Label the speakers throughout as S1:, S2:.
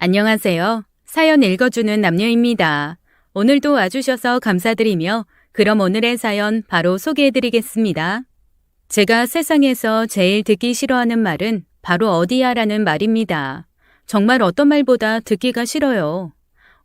S1: 안녕하세요. 사연 읽어주는 남녀입니다. 오늘도 와주셔서 감사드리며 그럼 오늘의 사연 바로 소개해드리겠습니다. 제가 세상에서 제일 듣기 싫어하는 말은 바로 어디야 라는 말입니다. 정말 어떤 말보다 듣기가 싫어요.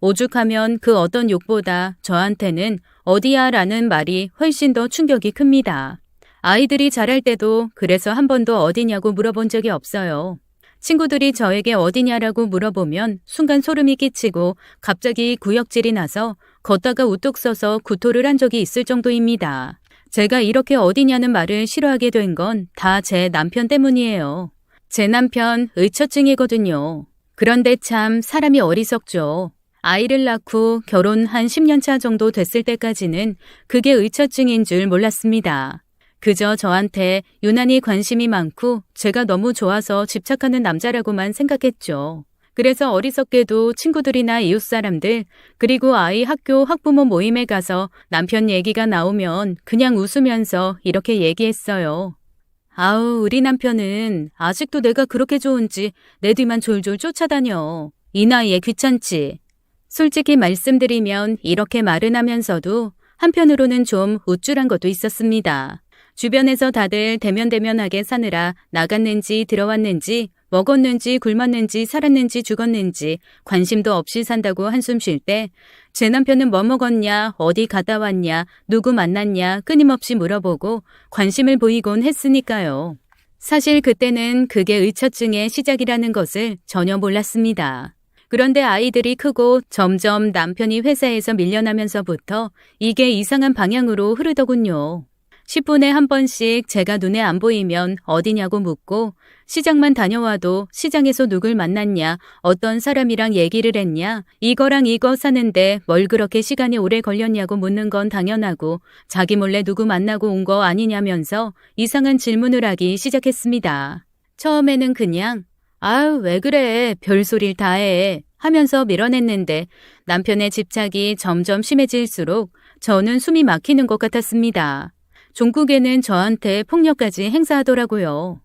S1: 오죽하면 그 어떤 욕보다 저한테는 어디야 라는 말이 훨씬 더 충격이 큽니다. 아이들이 자랄 때도 그래서 한 번도 어디냐고 물어본 적이 없어요. 친구들이 저에게 어디냐라고 물어보면 순간 소름이 끼치고 갑자기 구역질이 나서 걷다가 우뚝 서서 구토를 한 적이 있을 정도입니다. 제가 이렇게 어디냐는 말을 싫어하게 된 건 다 제 남편 때문이에요. 제 남편 의처증이거든요. 그런데 참 사람이 어리석죠. 아이를 낳고 결혼 한 10년 차 정도 됐을 때까지는 그게 의처증인 줄 몰랐습니다. 그저 저한테 유난히 관심이 많고 제가 너무 좋아서 집착하는 남자라고만 생각했죠. 그래서 어리석게도 친구들이나 이웃 사람들 그리고 아이 학교 학부모 모임에 가서 남편 얘기가 나오면 그냥 웃으면서 이렇게 얘기했어요. 아우, 우리 남편은 아직도 내가 그렇게 좋은지 내 뒤만 졸졸 쫓아다녀. 이 나이에 귀찮지. 솔직히 말씀드리면 이렇게 말은 하면서도 한편으로는 좀 우쭐한 것도 있었습니다. 주변에서 다들 대면대면하게 사느라 나갔는지 들어왔는지 먹었는지 굶었는지 살았는지 죽었는지 관심도 없이 산다고 한숨 쉴 때 제 남편은 뭐 먹었냐, 어디 갔다 왔냐, 누구 만났냐 끊임없이 물어보고 관심을 보이곤 했으니까요. 사실 그때는 그게 의처증의 시작이라는 것을 전혀 몰랐습니다. 그런데 아이들이 크고 점점 남편이 회사에서 밀려나면서부터 이게 이상한 방향으로 흐르더군요. 10분에 한 번씩 제가 눈에 안 보이면 어디냐고 묻고 시장만 다녀와도 시장에서 누굴 만났냐, 어떤 사람이랑 얘기를 했냐, 이거랑 이거 사는데 뭘 그렇게 시간이 오래 걸렸냐고 묻는 건 당연하고 자기 몰래 누구 만나고 온 거 아니냐면서 이상한 질문을 하기 시작했습니다. 처음에는 그냥 아유 왜 그래 별소리를 다 해 하면서 밀어냈는데 남편의 집착이 점점 심해질수록 저는 숨이 막히는 것 같았습니다. 종국에는 저한테 폭력까지 행사하더라고요.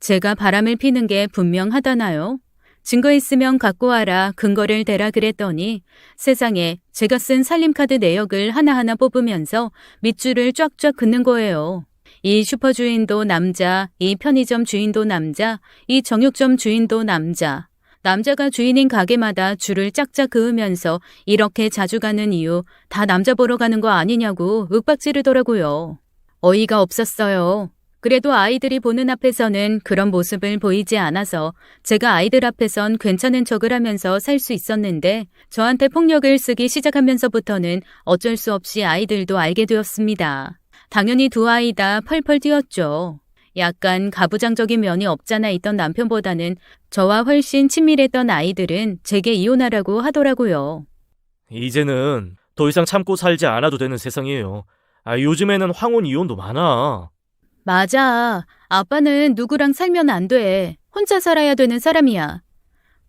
S1: 제가 바람을 피는 게 분명하다나요? 증거 있으면 갖고 와라 근거를 대라 그랬더니 세상에 제가 쓴 살림카드 내역을 하나하나 뽑으면서 밑줄을 쫙쫙 긋는 거예요. 이 슈퍼 주인도 남자, 이 편의점 주인도 남자, 이 정육점 주인도 남자. 남자가 주인인 가게마다 줄을 짝짝 그으면서 이렇게 자주 가는 이유 다 남자 보러 가는 거 아니냐고 윽박지르더라고요. 어이가 없었어요. 그래도 아이들이 보는 앞에서는 그런 모습을 보이지 않아서 제가 아이들 앞에선 괜찮은 척을 하면서 살 수 있었는데 저한테 폭력을 쓰기 시작하면서부터는 어쩔 수 없이 아이들도 알게 되었습니다. 당연히 두 아이 다 펄펄 뛰었죠. 약간 가부장적인 면이 없잖아 있던 남편보다는 저와 훨씬 친밀했던 아이들은 제게 이혼하라고 하더라고요.
S2: 이제는 더 이상 참고 살지 않아도 되는 세상이에요. 요즘에는 황혼 이혼도 많아.
S1: 맞아. 아빠는 누구랑 살면 안 돼. 혼자 살아야 되는 사람이야.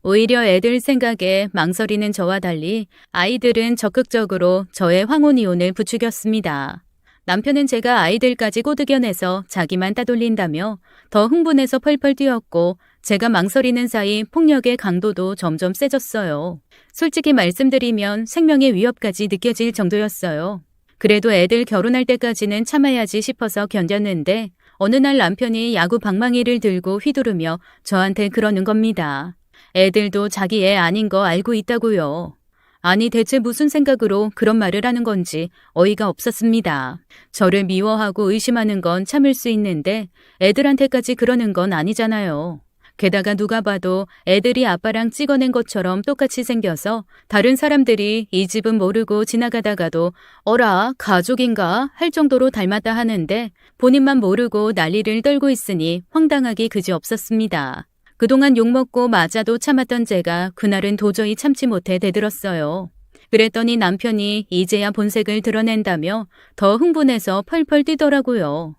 S1: 오히려 애들 생각에 망설이는 저와 달리 아이들은 적극적으로 저의 황혼 이혼을 부추겼습니다. 남편은 제가 아이들까지 꼬드겨내서 자기만 따돌린다며 더 흥분해서 펄펄 뛰었고 제가 망설이는 사이 폭력의 강도도 점점 세졌어요. 솔직히 말씀드리면 생명의 위협까지 느껴질 정도였어요. 그래도 애들 결혼할 때까지는 참아야지 싶어서 견뎠는데 어느 날 남편이 야구 방망이를 들고 휘두르며 저한테 그러는 겁니다. 애들도 자기 애 아닌 거 알고 있다고요. 아니 대체 무슨 생각으로 그런 말을 하는 건지 어이가 없었습니다. 저를 미워하고 의심하는 건 참을 수 있는데 애들한테까지 그러는 건 아니잖아요. 게다가 누가 봐도 애들이 아빠랑 찍어낸 것처럼 똑같이 생겨서 다른 사람들이 이 집은 모르고 지나가다가도 어라 가족인가 할 정도로 닮았다 하는데 본인만 모르고 난리를 떨고 있으니 황당하기 그지없었습니다. 그동안 욕먹고 맞아도 참았던 제가 그날은 도저히 참지 못해 대들었어요. 그랬더니 남편이 이제야 본색을 드러낸다며 더 흥분해서 펄펄 뛰더라고요.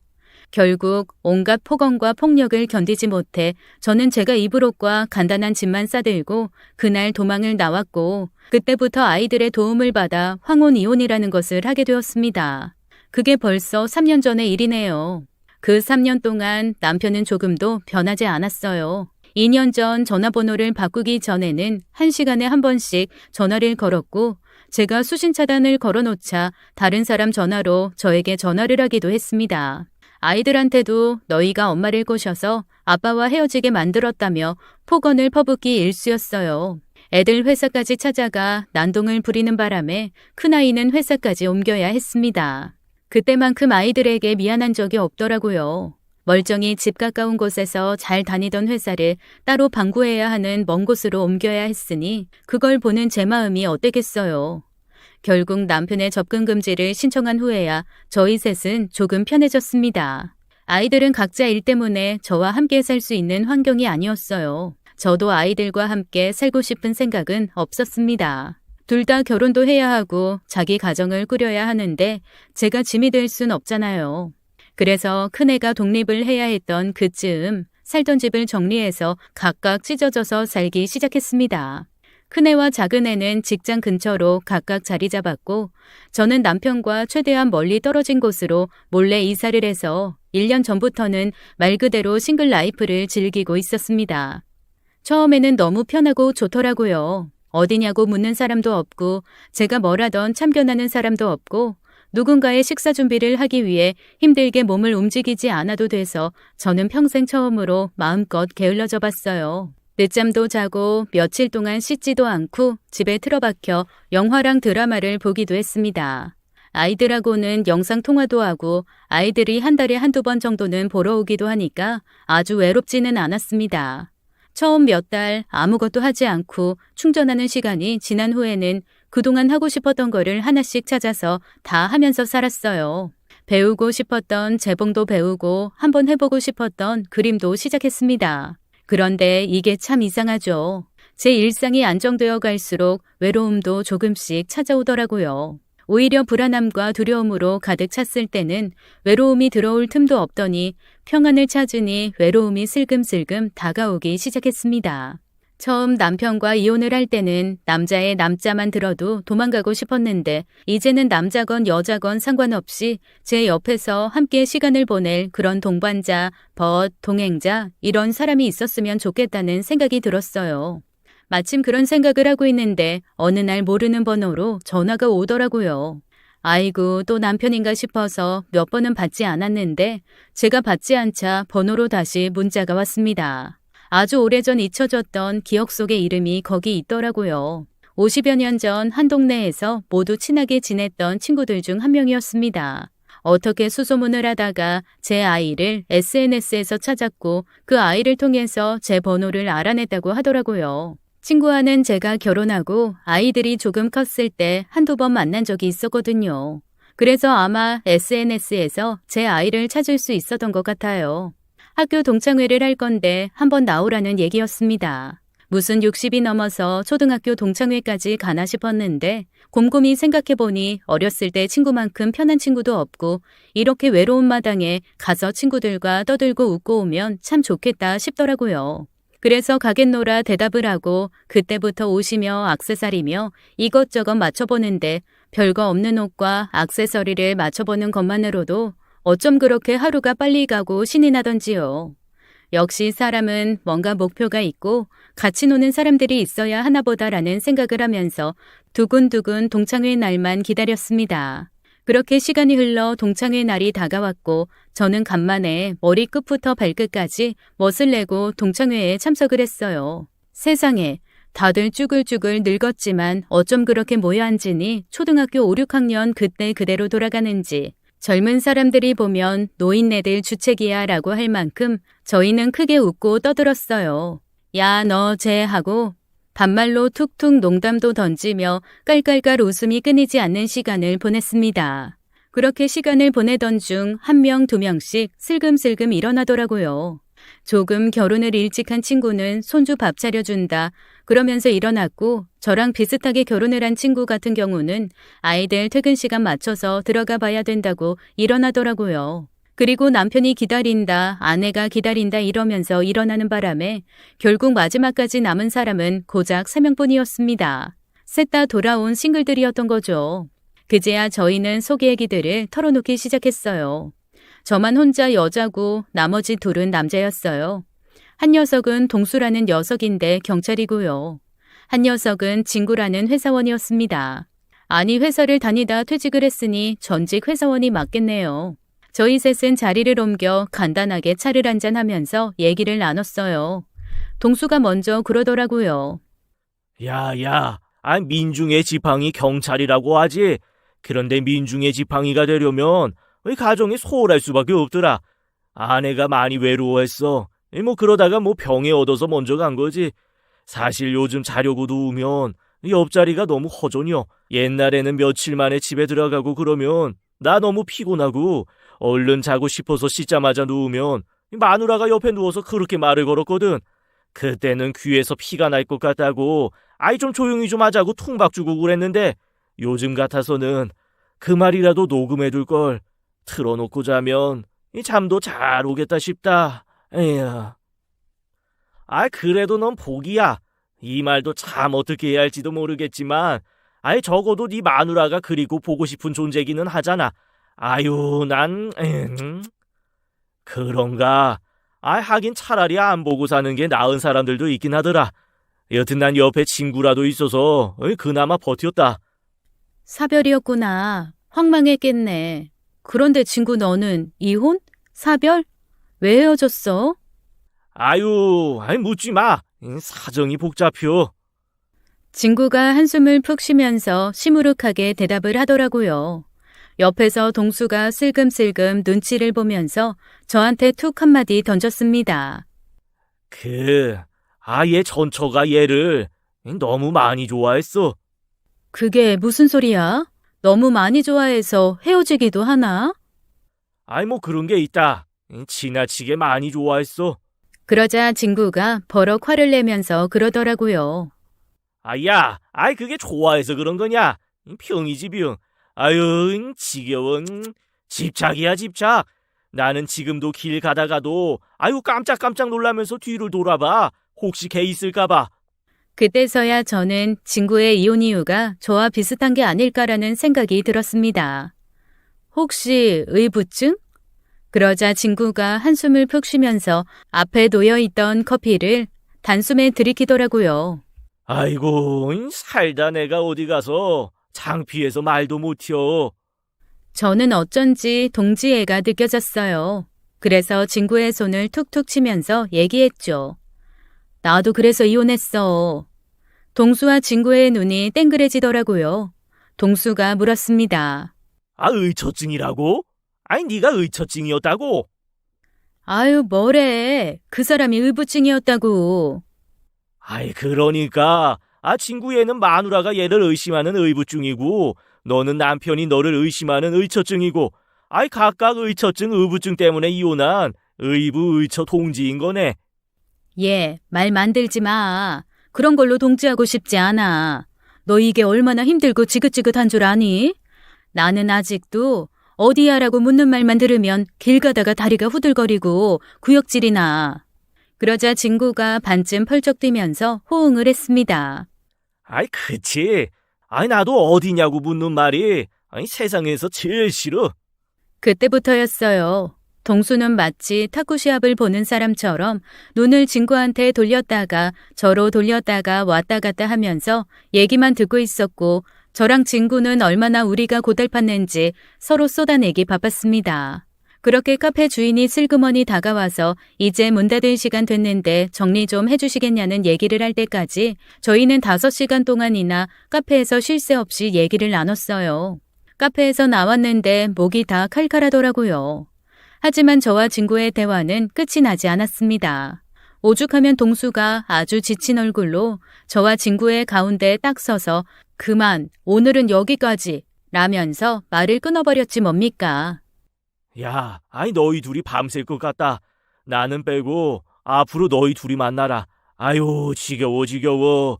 S1: 결국 온갖 폭언과 폭력을 견디지 못해 저는 제가 입을 옷과 간단한 짐만 싸들고 그날 도망을 나왔고 그때부터 아이들의 도움을 받아 황혼 이혼이라는 것을 하게 되었습니다. 그게 벌써 3년 전의 일이네요. 그 3년 동안 남편은 조금도 변하지 않았어요. 2년 전 전화번호를 바꾸기 전에는 1시간에 한 번씩 전화를 걸었고 제가 수신 차단을 걸어놓자 다른 사람 전화로 저에게 전화를 하기도 했습니다. 아이들한테도 너희가 엄마를 꼬셔서 아빠와 헤어지게 만들었다며 폭언을 퍼붓기 일쑤였어요. 애들 회사까지 찾아가 난동을 부리는 바람에 큰아이는 회사까지 옮겨야 했습니다. 그때만큼 아이들에게 미안한 적이 없더라고요. 멀쩡히 집 가까운 곳에서 잘 다니던 회사를 따로 방구해야 하는 먼 곳으로 옮겨야 했으니 그걸 보는 제 마음이 어땠겠어요. 결국 남편의 접근 금지를 신청한 후에야 저희 셋은 조금 편해졌습니다. 아이들은 각자 일 때문에 저와 함께 살 수 있는 환경이 아니었어요. 저도 아이들과 함께 살고 싶은 생각은 없었습니다. 둘 다 결혼도 해야 하고 자기 가정을 꾸려야 하는데 제가 짐이 될 순 없잖아요. 그래서 큰애가 독립을 해야 했던 그즈음 살던 집을 정리해서 각각 찢어져서 살기 시작했습니다. 큰애와 작은애는 직장 근처로 각각 자리 잡았고 저는 남편과 최대한 멀리 떨어진 곳으로 몰래 이사를 해서 1년 전부터는 말 그대로 싱글 라이프를 즐기고 있었습니다. 처음에는 너무 편하고 좋더라고요. 어디냐고 묻는 사람도 없고 제가 뭘 하던 참견하는 사람도 없고 누군가의 식사 준비를 하기 위해 힘들게 몸을 움직이지 않아도 돼서 저는 평생 처음으로 마음껏 게을러져 봤어요. 늦잠도 자고 며칠 동안 씻지도 않고 집에 틀어박혀 영화랑 드라마를 보기도 했습니다. 아이들하고는 영상통화도 하고 아이들이 한 달에 한두 번 정도는 보러 오기도 하니까 아주 외롭지는 않았습니다. 처음 몇 달 아무것도 하지 않고 충전하는 시간이 지난 후에는 그동안 하고 싶었던 거를 하나씩 찾아서 다 하면서 살았어요. 배우고 싶었던 재봉도 배우고 한번 해보고 싶었던 그림도 시작했습니다. 그런데 이게 참 이상하죠. 제 일상이 안정되어 갈수록 외로움도 조금씩 찾아오더라고요. 오히려 불안함과 두려움으로 가득 찼을 때는 외로움이 들어올 틈도 없더니 평안을 찾으니 외로움이 슬금슬금 다가오기 시작했습니다. 처음 남편과 이혼을 할 때는 남자의 남자만 들어도 도망가고 싶었는데 이제는 남자건 여자건 상관없이 제 옆에서 함께 시간을 보낼 그런 동반자, 동행자 이런 사람이 있었으면 좋겠다는 생각이 들었어요. 마침 그런 생각을 하고 있는데 어느 날 모르는 번호로 전화가 오더라고요. 아이고 또 남편인가 싶어서 몇 번은 받지 않았는데 제가 받지 않자 번호로 다시 문자가 왔습니다. 아주 오래전 잊혀졌던 기억 속의 이름이 거기 있더라고요. 50여 년 전 한 동네에서 모두 친하게 지냈던 친구들 중 한 명이었습니다. 어떻게 수소문을 하다가 제 아이를 SNS에서 찾았고 그 아이를 통해서 제 번호를 알아냈다고 하더라고요. 친구와는 제가 결혼하고 아이들이 조금 컸을 때 한두 번 만난 적이 있었거든요. 그래서 아마 SNS에서 제 아이를 찾을 수 있었던 것 같아요. 학교 동창회를 할 건데 한번 나오라는 얘기였습니다. 무슨 60이 넘어서 초등학교 동창회까지 가나 싶었는데 곰곰이 생각해보니 어렸을 때 친구만큼 편한 친구도 없고 이렇게 외로운 마당에 가서 친구들과 떠들고 웃고 오면 참 좋겠다 싶더라고요. 그래서 가겠노라 대답을 하고 그때부터 옷이며 액세서리며 이것저것 맞춰보는데 별거 없는 옷과 액세서리를 맞춰보는 것만으로도 어쩜 그렇게 하루가 빨리 가고 신이 나던지요. 역시 사람은 뭔가 목표가 있고 같이 노는 사람들이 있어야 하나 보다라는 생각을 하면서 두근두근 동창회 날만 기다렸습니다. 그렇게 시간이 흘러 동창회 날이 다가왔고 저는 간만에 머리끝부터 발끝까지 멋을 내고 동창회에 참석을 했어요. 세상에 다들 쭈글쭈글 늙었지만 어쩜 그렇게 모여 앉으니 초등학교 5, 6학년 그때 그대로 돌아가는지 젊은 사람들이 보면 노인네들 주책이야 라고 할 만큼 저희는 크게 웃고 떠들었어요. 야, 너 쟤 하고 반말로 툭툭 농담도 던지며 깔깔깔 웃음이 끊이지 않는 시간을 보냈습니다. 그렇게 시간을 보내던 중 한 명, 두 명씩 슬금슬금 일어나더라고요. 조금 결혼을 일찍 한 친구는 손주 밥 차려준다 그러면서 일어났고 저랑 비슷하게 결혼을 한 친구 같은 경우는 아이들 퇴근 시간 맞춰서 들어가 봐야 된다고 일어나더라고요. 그리고 남편이 기다린다, 아내가 기다린다 이러면서 일어나는 바람에 결국 마지막까지 남은 사람은 고작 3명뿐이었습니다. 셋 다 돌아온 싱글들이었던 거죠. 그제야 저희는 속 얘기들을 털어놓기 시작했어요. 저만 혼자 여자고 나머지 둘은 남자였어요. 한 녀석은 동수라는 녀석인데 경찰이고요. 한 녀석은 진구라는 회사원이었습니다. 아니 회사를 다니다 퇴직을 했으니 전직 회사원이 맞겠네요. 저희 셋은 자리를 옮겨 간단하게 차를 한잔하면서 얘기를 나눴어요. 동수가 먼저 그러더라고요.
S2: 야, 민중의 지팡이 경찰이라고 하지. 그런데 민중의 지팡이가 되려면 가정이 소홀할 수밖에 없더라. 아내가 많이 외로워했어. 그러다가 병에 얻어서 먼저 간 거지. 사실 요즘 자려고 누우면 옆자리가 너무 허전이여. 옛날에는 며칠 만에 집에 들어가고 그러면 나 너무 피곤하고 얼른 자고 싶어서 씻자마자 누우면 마누라가 옆에 누워서 그렇게 말을 걸었거든. 그때는 귀에서 피가 날 것 같다고 아이 좀 조용히 좀 하자고 퉁박 주고 그랬는데 요즘 같아서는 그 말이라도 녹음해둘 걸. 틀어놓고 자면 잠도 잘 오겠다 싶다. 에휴. 그래도 넌 복이야. 이 말도 참 어떻게 해야 할지도 모르겠지만 적어도 네 마누라가 그리고 보고 싶은 존재기는 하잖아. 난 그런가. 하긴 차라리 안 보고 사는 게 나은 사람들도 있긴 하더라. 여튼 난 옆에 친구라도 있어서 그나마 버텼다.
S1: 사별이었구나. 황망했겠네. 그런데 친구 너는 이혼? 사별? 왜 헤어졌어?
S2: 묻지 마. 사정이 복잡혀.
S1: 친구가 한숨을 푹 쉬면서 시무룩하게 대답을 하더라고요. 옆에서 동수가 슬금슬금 눈치를 보면서 저한테 툭 한마디 던졌습니다.
S2: 얘 전처가 얘를 너무 많이 좋아했어.
S1: 그게 무슨 소리야? 너무 많이 좋아해서 헤어지기도 하나?
S2: 그런 게 있다. 지나치게 많이 좋아했어.
S1: 그러자 친구가 버럭 화를 내면서 그러더라고요.
S2: 그게 좋아해서 그런 거냐? 병이지 병. 지겨워. 집착이야 집착. 나는 지금도 길 가다가도 깜짝깜짝 놀라면서 뒤를 돌아봐. 혹시 걔 있을까봐.
S1: 그때서야 저는 친구의 이혼 이유가 저와 비슷한 게 아닐까라는 생각이 들었습니다. 혹시 의부증? 그러자 친구가 한숨을 푹 쉬면서 앞에 놓여있던 커피를 단숨에 들이키더라고요.
S2: 살다 내가 어디 가서 창피해서 말도 못혀.
S1: 저는 어쩐지 동지애가 느껴졌어요. 그래서 친구의 손을 툭툭 치면서 얘기했죠. 나도 그래서 이혼했어. 동수와 친구의 눈이 땡그레지더라고요. 동수가 물었습니다.
S2: 의처증이라고? 네가 의처증이었다고?
S1: 뭐래. 그 사람이 의부증이었다고.
S2: 그러니까 친구 얘는 마누라가 얘를 의심하는 의부증이고 너는 남편이 너를 의심하는 의처증이고 각각 의처증, 의부증 때문에 이혼한 의부, 의처 동지인 거네.
S1: 예, 말 만들지 마. 그런 걸로 동지하고 싶지 않아. 너 이게 얼마나 힘들고 지긋지긋한 줄 아니? 나는 아직도 어디야라고 묻는 말만 들으면 길 가다가 다리가 후들거리고 구역질이 나. 그러자 친구가 반쯤 펄쩍 뛰면서 호응을 했습니다.
S2: 그치. 나도 어디냐고 묻는 말이 세상에서 제일 싫어.
S1: 그때부터였어요. 동수는 마치 탁구 시합을 보는 사람처럼 눈을 친구한테 돌렸다가 저로 돌렸다가 왔다 갔다 하면서 얘기만 듣고 있었고 저랑 친구는 얼마나 우리가 고달팠는지 서로 쏟아내기 바빴습니다. 그렇게 카페 주인이 슬그머니 다가와서 이제 문 닫을 시간 됐는데 정리 좀 해주시겠냐는 얘기를 할 때까지 저희는 5시간 동안이나 카페에서 쉴 새 없이 얘기를 나눴어요. 카페에서 나왔는데 목이 다 칼칼하더라고요. 하지만 저와 친구의 대화는 끝이 나지 않았습니다. 오죽하면 동수가 아주 지친 얼굴로 저와 친구의 가운데 딱 서서 그만, 오늘은 여기까지 라면서 말을 끊어버렸지 뭡니까.
S2: 너희 둘이 밤샐 것 같다. 나는 빼고 앞으로 너희 둘이 만나라. 지겨워.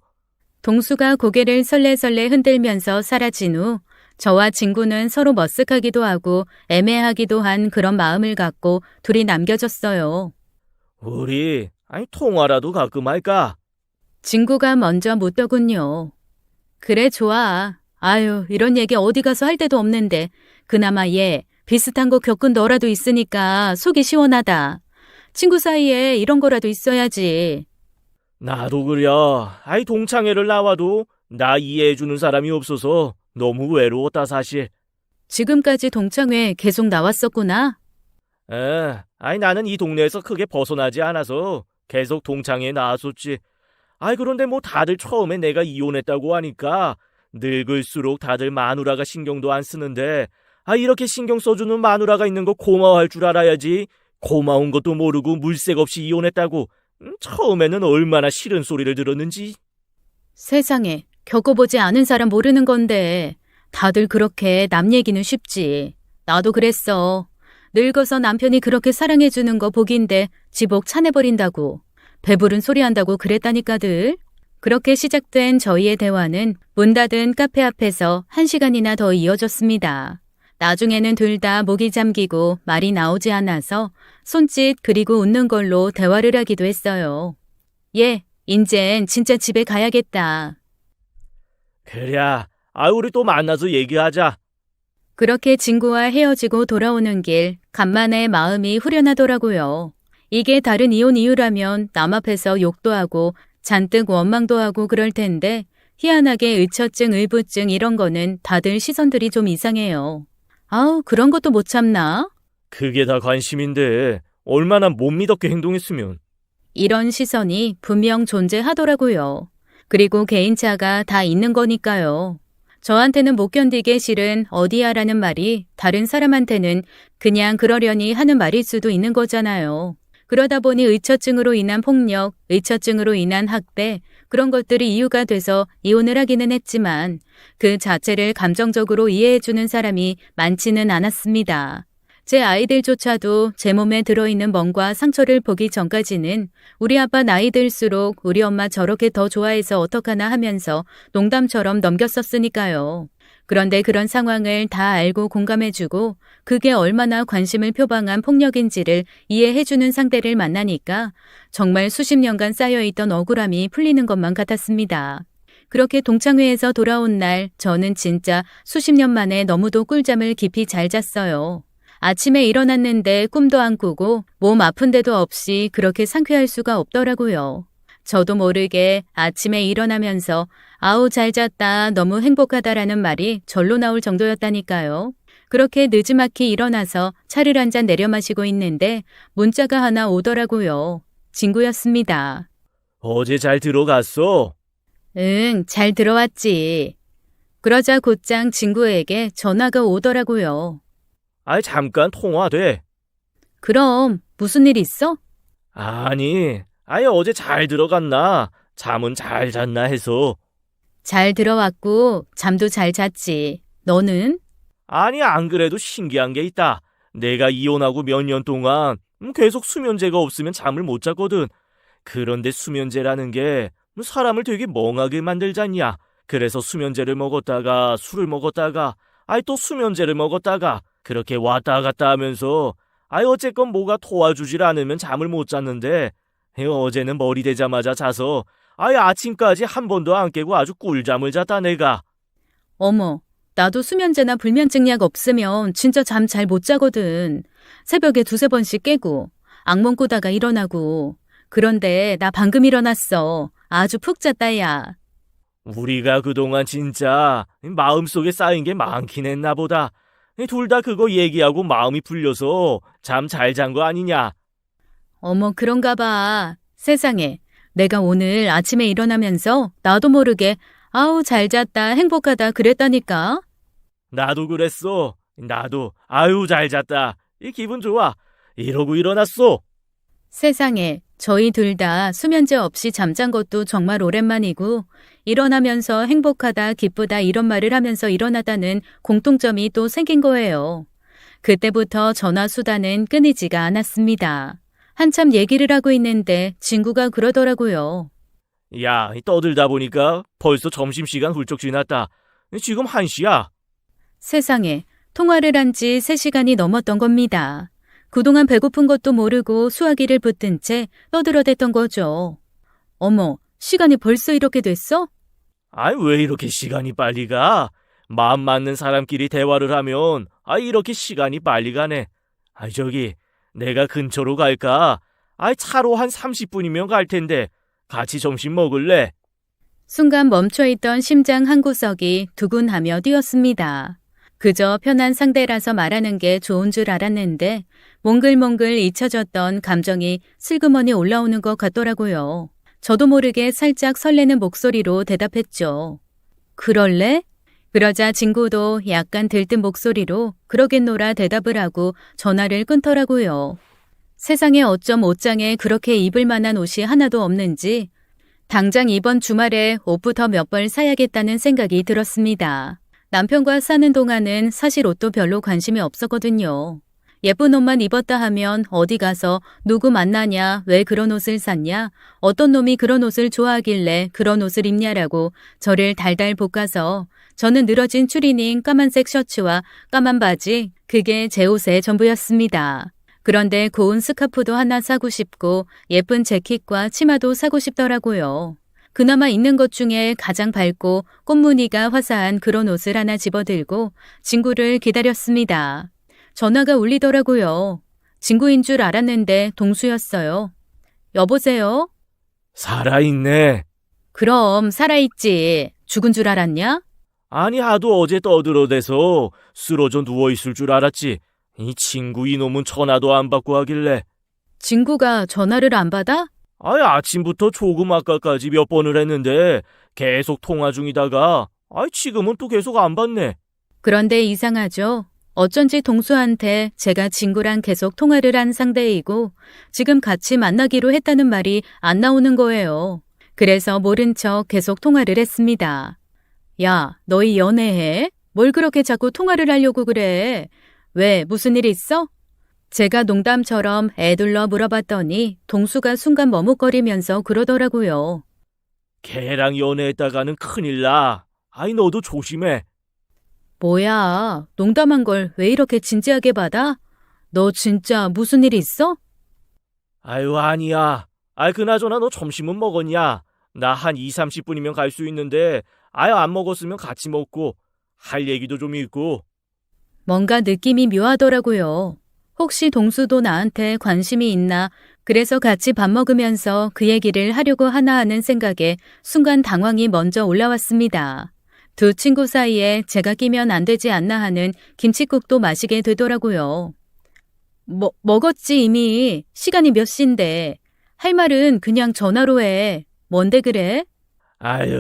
S1: 동수가 고개를 설레설레 흔들면서 사라진 후 저와 친구는 서로 머쓱하기도 하고 애매하기도 한 그런 마음을 갖고 둘이 남겨졌어요.
S2: 우리 통화라도 가끔 할까?
S1: 친구가 먼저 묻더군요. 그래 좋아. 이런 얘기 어디 가서 할 데도 없는데 그나마 얘 비슷한 거 겪은 너라도 있으니까 속이 시원하다. 친구 사이에 이런 거라도 있어야지.
S2: 나도 그려. 동창회를 나와도 나 이해해주는 사람이 없어서 너무 외로웠다, 사실.
S1: 지금까지 동창회 계속 나왔었구나.
S2: 나는 이 동네에서 크게 벗어나지 않아서 계속 동창회에 나왔었지. 그런데 뭐 다들 처음에 내가 이혼했다고 하니까 늙을수록 다들 마누라가 신경도 안 쓰는데, 이렇게 신경 써주는 마누라가 있는 거 고마워할 줄 알아야지. 고마운 것도 모르고 물색 없이 이혼했다고. 처음에는 얼마나 싫은 소리를 들었는지.
S1: 세상에, 겪어보지 않은 사람 모르는 건데 다들 그렇게 남 얘기는 쉽지. 나도 그랬어. 늙어서 남편이 그렇게 사랑해주는 거 복인데 지복 차내버린다고. 배부른 소리 한다고 그랬다니까들. 그렇게 시작된 저희의 대화는 문 닫은 카페 앞에서 1시간이나 더 이어졌습니다. 나중에는 둘 다 목이 잠기고 말이 나오지 않아서 손짓 그리고 웃는 걸로 대화를 하기도 했어요. 예, 인젠 진짜 집에 가야겠다.
S2: 그래, 우리 또 만나서 얘기하자.
S1: 그렇게 친구와 헤어지고 돌아오는 길 간만에 마음이 후련하더라고요. 이게 다른 이혼 이유라면 남 앞에서 욕도 하고 잔뜩 원망도 하고 그럴 텐데 희한하게 의처증, 의부증 이런 거는 다들 시선들이 좀 이상해요. 그런 것도 못 참나?
S2: 그게 다 관심인데 얼마나 못 믿었게 행동했으면.
S1: 이런 시선이 분명 존재하더라고요. 그리고 개인차가 다 있는 거니까요. 저한테는 못 견디게 싫은 어디야라는 말이 다른 사람한테는 그냥 그러려니 하는 말일 수도 있는 거잖아요. 그러다 보니 의처증으로 인한 폭력, 의처증으로 인한 학대, 그런 것들이 이유가 돼서 이혼을 하기는 했지만 그 자체를 감정적으로 이해해주는 사람이 많지는 않았습니다. 제 아이들조차도 제 몸에 들어있는 멍과 상처를 보기 전까지는 우리 아빠 나이 들수록 우리 엄마 저렇게 더 좋아해서 어떡하나 하면서 농담처럼 넘겼었으니까요. 그런데 그런 상황을 다 알고 공감해주고 그게 얼마나 관심을 표방한 폭력인지를 이해해주는 상대를 만나니까 정말 수십 년간 쌓여있던 억울함이 풀리는 것만 같았습니다. 그렇게 동창회에서 돌아온 날 저는 진짜 수십 년 만에 너무도 꿀잠을 깊이 잘 잤어요. 아침에 일어났는데 꿈도 안 꾸고 몸 아픈 데도 없이 그렇게 상쾌할 수가 없더라고요. 저도 모르게 아침에 일어나면서 아우 잘 잤다 너무 행복하다라는 말이 절로 나올 정도였다니까요. 그렇게 느지막이 일어나서 차를 한 잔 내려 마시고 있는데 문자가 하나 오더라고요. 친구였습니다.
S2: 어제 잘 들어갔어?
S1: 응, 잘 들어왔지. 그러자 곧장 친구에게 전화가 오더라고요.
S2: 잠깐 통화돼.
S1: 그럼 무슨 일 있어?
S2: 아니, 어제 잘 들어갔나? 잠은 잘 잤나 해서.
S1: 잘 들어왔고 잠도 잘 잤지. 너는?
S2: 안 그래도 신기한 게 있다. 내가 이혼하고 몇 년 동안 계속 수면제가 없으면 잠을 못 잤거든. 그런데 수면제라는 게 사람을 되게 멍하게 만들잖냐. 그래서 수면제를 먹었다가 술을 먹었다가 또 수면제를 먹었다가 그렇게 왔다 갔다 하면서 어쨌건 뭐가 도와주질 않으면 잠을 못 잤는데 어제는 머리 대자마자 자서 아침까지 한 번도 안 깨고 아주 꿀잠을 잤다 내가.
S1: 어머, 나도 수면제나 불면증 약 없으면 진짜 잠 잘 못 자거든. 새벽에 두세 번씩 깨고 악몽 꾸다가 일어나고. 그런데 나 방금 일어났어. 아주 푹 잤다 야.
S2: 우리가 그동안 진짜 마음속에 쌓인 게 많긴 했나 보다. 둘 다 그거 얘기하고 마음이 풀려서 잠 잘 잔 거 아니냐.
S1: 어머, 그런가 봐. 세상에, 내가 오늘 아침에 일어나면서 나도 모르게 아우 잘 잤다 행복하다 그랬다니까.
S2: 나도 그랬어. 나도 아유 잘 잤다. 이 기분 좋아. 이러고 일어났어.
S1: 세상에, 저희 둘 다 수면제 없이 잠잔 것도 정말 오랜만이고 일어나면서 행복하다 기쁘다 이런 말을 하면서 일어나다는 공통점이 또 생긴 거예요. 그때부터 전화 수다는 끊이지가 않았습니다. 한참 얘기를 하고 있는데 친구가 그러더라고요.
S2: 야, 떠들다 보니까 벌써 점심시간 훌쩍 지났다. 지금 1시야.
S1: 세상에, 통화를 한 지 3시간이 넘었던 겁니다. 그동안 배고픈 것도 모르고 수화기를 붙든 채 떠들어댔던 거죠. 어머, 시간이 벌써 이렇게 됐어?
S2: 왜 이렇게 시간이 빨리 가? 마음 맞는 사람끼리 대화를 하면 이렇게 시간이 빨리 가네. 저기 내가 근처로 갈까? 차로 한 30분이면 갈 텐데 같이 점심 먹을래?
S1: 순간 멈춰있던 심장 한 구석이 두근하며 뛰었습니다. 그저 편한 상대라서 말하는 게 좋은 줄 알았는데 몽글몽글 잊혀졌던 감정이 슬그머니 올라오는 것 같더라고요. 저도 모르게 살짝 설레는 목소리로 대답했죠. 그럴래? 그러자 친구도 약간 들뜬 목소리로 그러겠노라 대답을 하고 전화를 끊더라고요. 세상에 어쩜 옷장에 그렇게 입을 만한 옷이 하나도 없는지 당장 이번 주말에 옷부터 몇 벌 사야겠다는 생각이 들었습니다. 남편과 사는 동안은 사실 옷도 별로 관심이 없었거든요. 예쁜 옷만 입었다 하면 어디 가서 누구 만나냐, 왜 그런 옷을 샀냐, 어떤 놈이 그런 옷을 좋아하길래 그런 옷을 입냐라고 저를 달달 볶아서 저는 늘어진 추리닝 까만색 셔츠와 까만 바지, 그게 제 옷의 전부였습니다. 그런데 고운 스카프도 하나 사고 싶고 예쁜 재킷과 치마도 사고 싶더라고요. 그나마 있는 것 중에 가장 밝고 꽃무늬가 화사한 그런 옷을 하나 집어들고 친구를 기다렸습니다. 전화가 울리더라고요. 친구인 줄 알았는데 동수였어요. 여보세요?
S2: 살아있네.
S1: 그럼 살아있지. 죽은 줄 알았냐?
S2: 아니 하도 어제 떠들어대서 쓰러져 누워있을 줄 알았지. 이 친구 이놈은 전화도 안 받고 하길래.
S1: 친구가 전화를 안 받아?
S2: 아침부터 조금 아까까지 몇 번을 했는데 계속 통화 중이다가 지금은 또 계속 안 받네.
S1: 그런데 이상하죠. 어쩐지 동수한테 제가 친구랑 계속 통화를 한 상대이고 지금 같이 만나기로 했다는 말이 안 나오는 거예요. 그래서 모른 척 계속 통화를 했습니다. 야, 너희 연애해? 뭘 그렇게 자꾸 통화를 하려고 그래? 왜, 무슨 일 있어? 제가 농담처럼 애둘러 물어봤더니 동수가 순간 머뭇거리면서 그러더라고요.
S2: 걔랑 연애했다가는 큰일 나. 너도 조심해.
S1: 뭐야, 농담한 걸 왜 이렇게 진지하게 받아? 너 진짜 무슨 일 있어?
S2: 아니야. 그나저나 너 점심은 먹었냐? 나 한 30분이면 갈 수 있는데 안 먹었으면 같이 먹고 할 얘기도 좀 있고.
S1: 뭔가 느낌이 묘하더라고요. 혹시 동수도 나한테 관심이 있나? 그래서 같이 밥 먹으면서 그 얘기를 하려고 하나 하는 생각에 순간 당황이 먼저 올라왔습니다. 두 친구 사이에 제가 끼면 안 되지 않나 하는 김칫국도 마시게 되더라고요. 먹었지 이미. 시간이 몇 시인데. 할 말은 그냥 전화로 해. 뭔데 그래?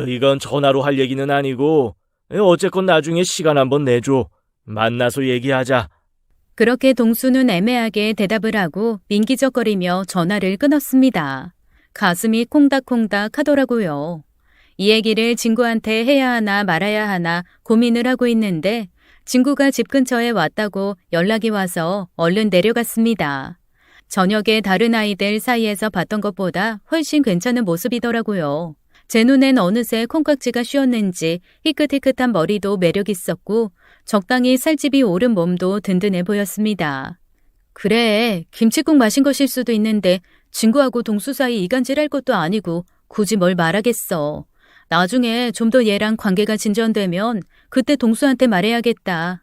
S2: 이건 전화로 할 얘기는 아니고 어쨌건 나중에 시간 한번 내줘. 만나서 얘기하자.
S1: 그렇게 동수는 애매하게 대답을 하고 민기적거리며 전화를 끊었습니다. 가슴이 콩닥콩닥 하더라고요. 이 얘기를 친구한테 해야 하나 말아야 하나 고민을 하고 있는데 친구가 집 근처에 왔다고 연락이 와서 얼른 내려갔습니다. 저녁에 다른 아이들 사이에서 봤던 것보다 훨씬 괜찮은 모습이더라고요. 제 눈엔 어느새 콩깍지가 씌었는지 희끗희끗한 머리도 매력 있었고 적당히 살집이 오른 몸도 든든해 보였습니다. 그래, 김칫국 마신 것일 수도 있는데 친구하고 동수 사이 이간질할 것도 아니고 굳이 뭘 말하겠어. 나중에 좀 더 얘랑 관계가 진전되면 그때 동수한테 말해야겠다.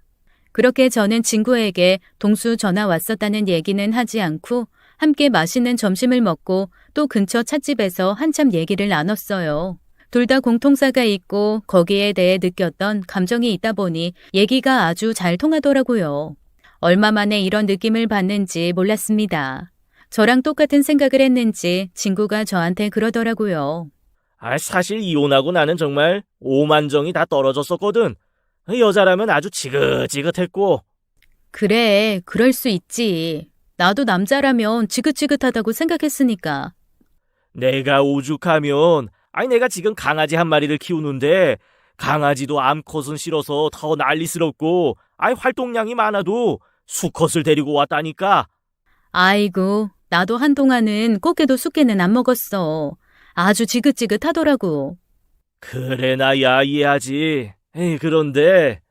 S1: 그렇게 저는 친구에게 동수 전화 왔었다는 얘기는 하지 않고 함께 맛있는 점심을 먹고 또 근처 찻집에서 한참 얘기를 나눴어요. 둘 다 공통사가 있고 거기에 대해 느꼈던 감정이 있다 보니 얘기가 아주 잘 통하더라고요. 얼마 만에 이런 느낌을 받는지 몰랐습니다. 저랑 똑같은 생각을 했는지 친구가 저한테 그러더라고요.
S2: 사실 이혼하고 나는 정말 오만정이 다 떨어졌었거든. 여자라면 아주 지긋지긋했고.
S1: 그래, 그럴 수 있지. 나도 남자라면 지긋지긋하다고 생각했으니까.
S2: 내가 오죽하면 내가 지금 강아지 한 마리를 키우는데 강아지도 암컷은 싫어서 더 난리스럽고 활동량이 많아도 수컷을 데리고 왔다니까.
S1: 아이고, 나도 한동안은 꽃게도 숙게는 안 먹었어. 아주 지긋지긋하더라고.
S2: 그래 나야 이해하지. 그런데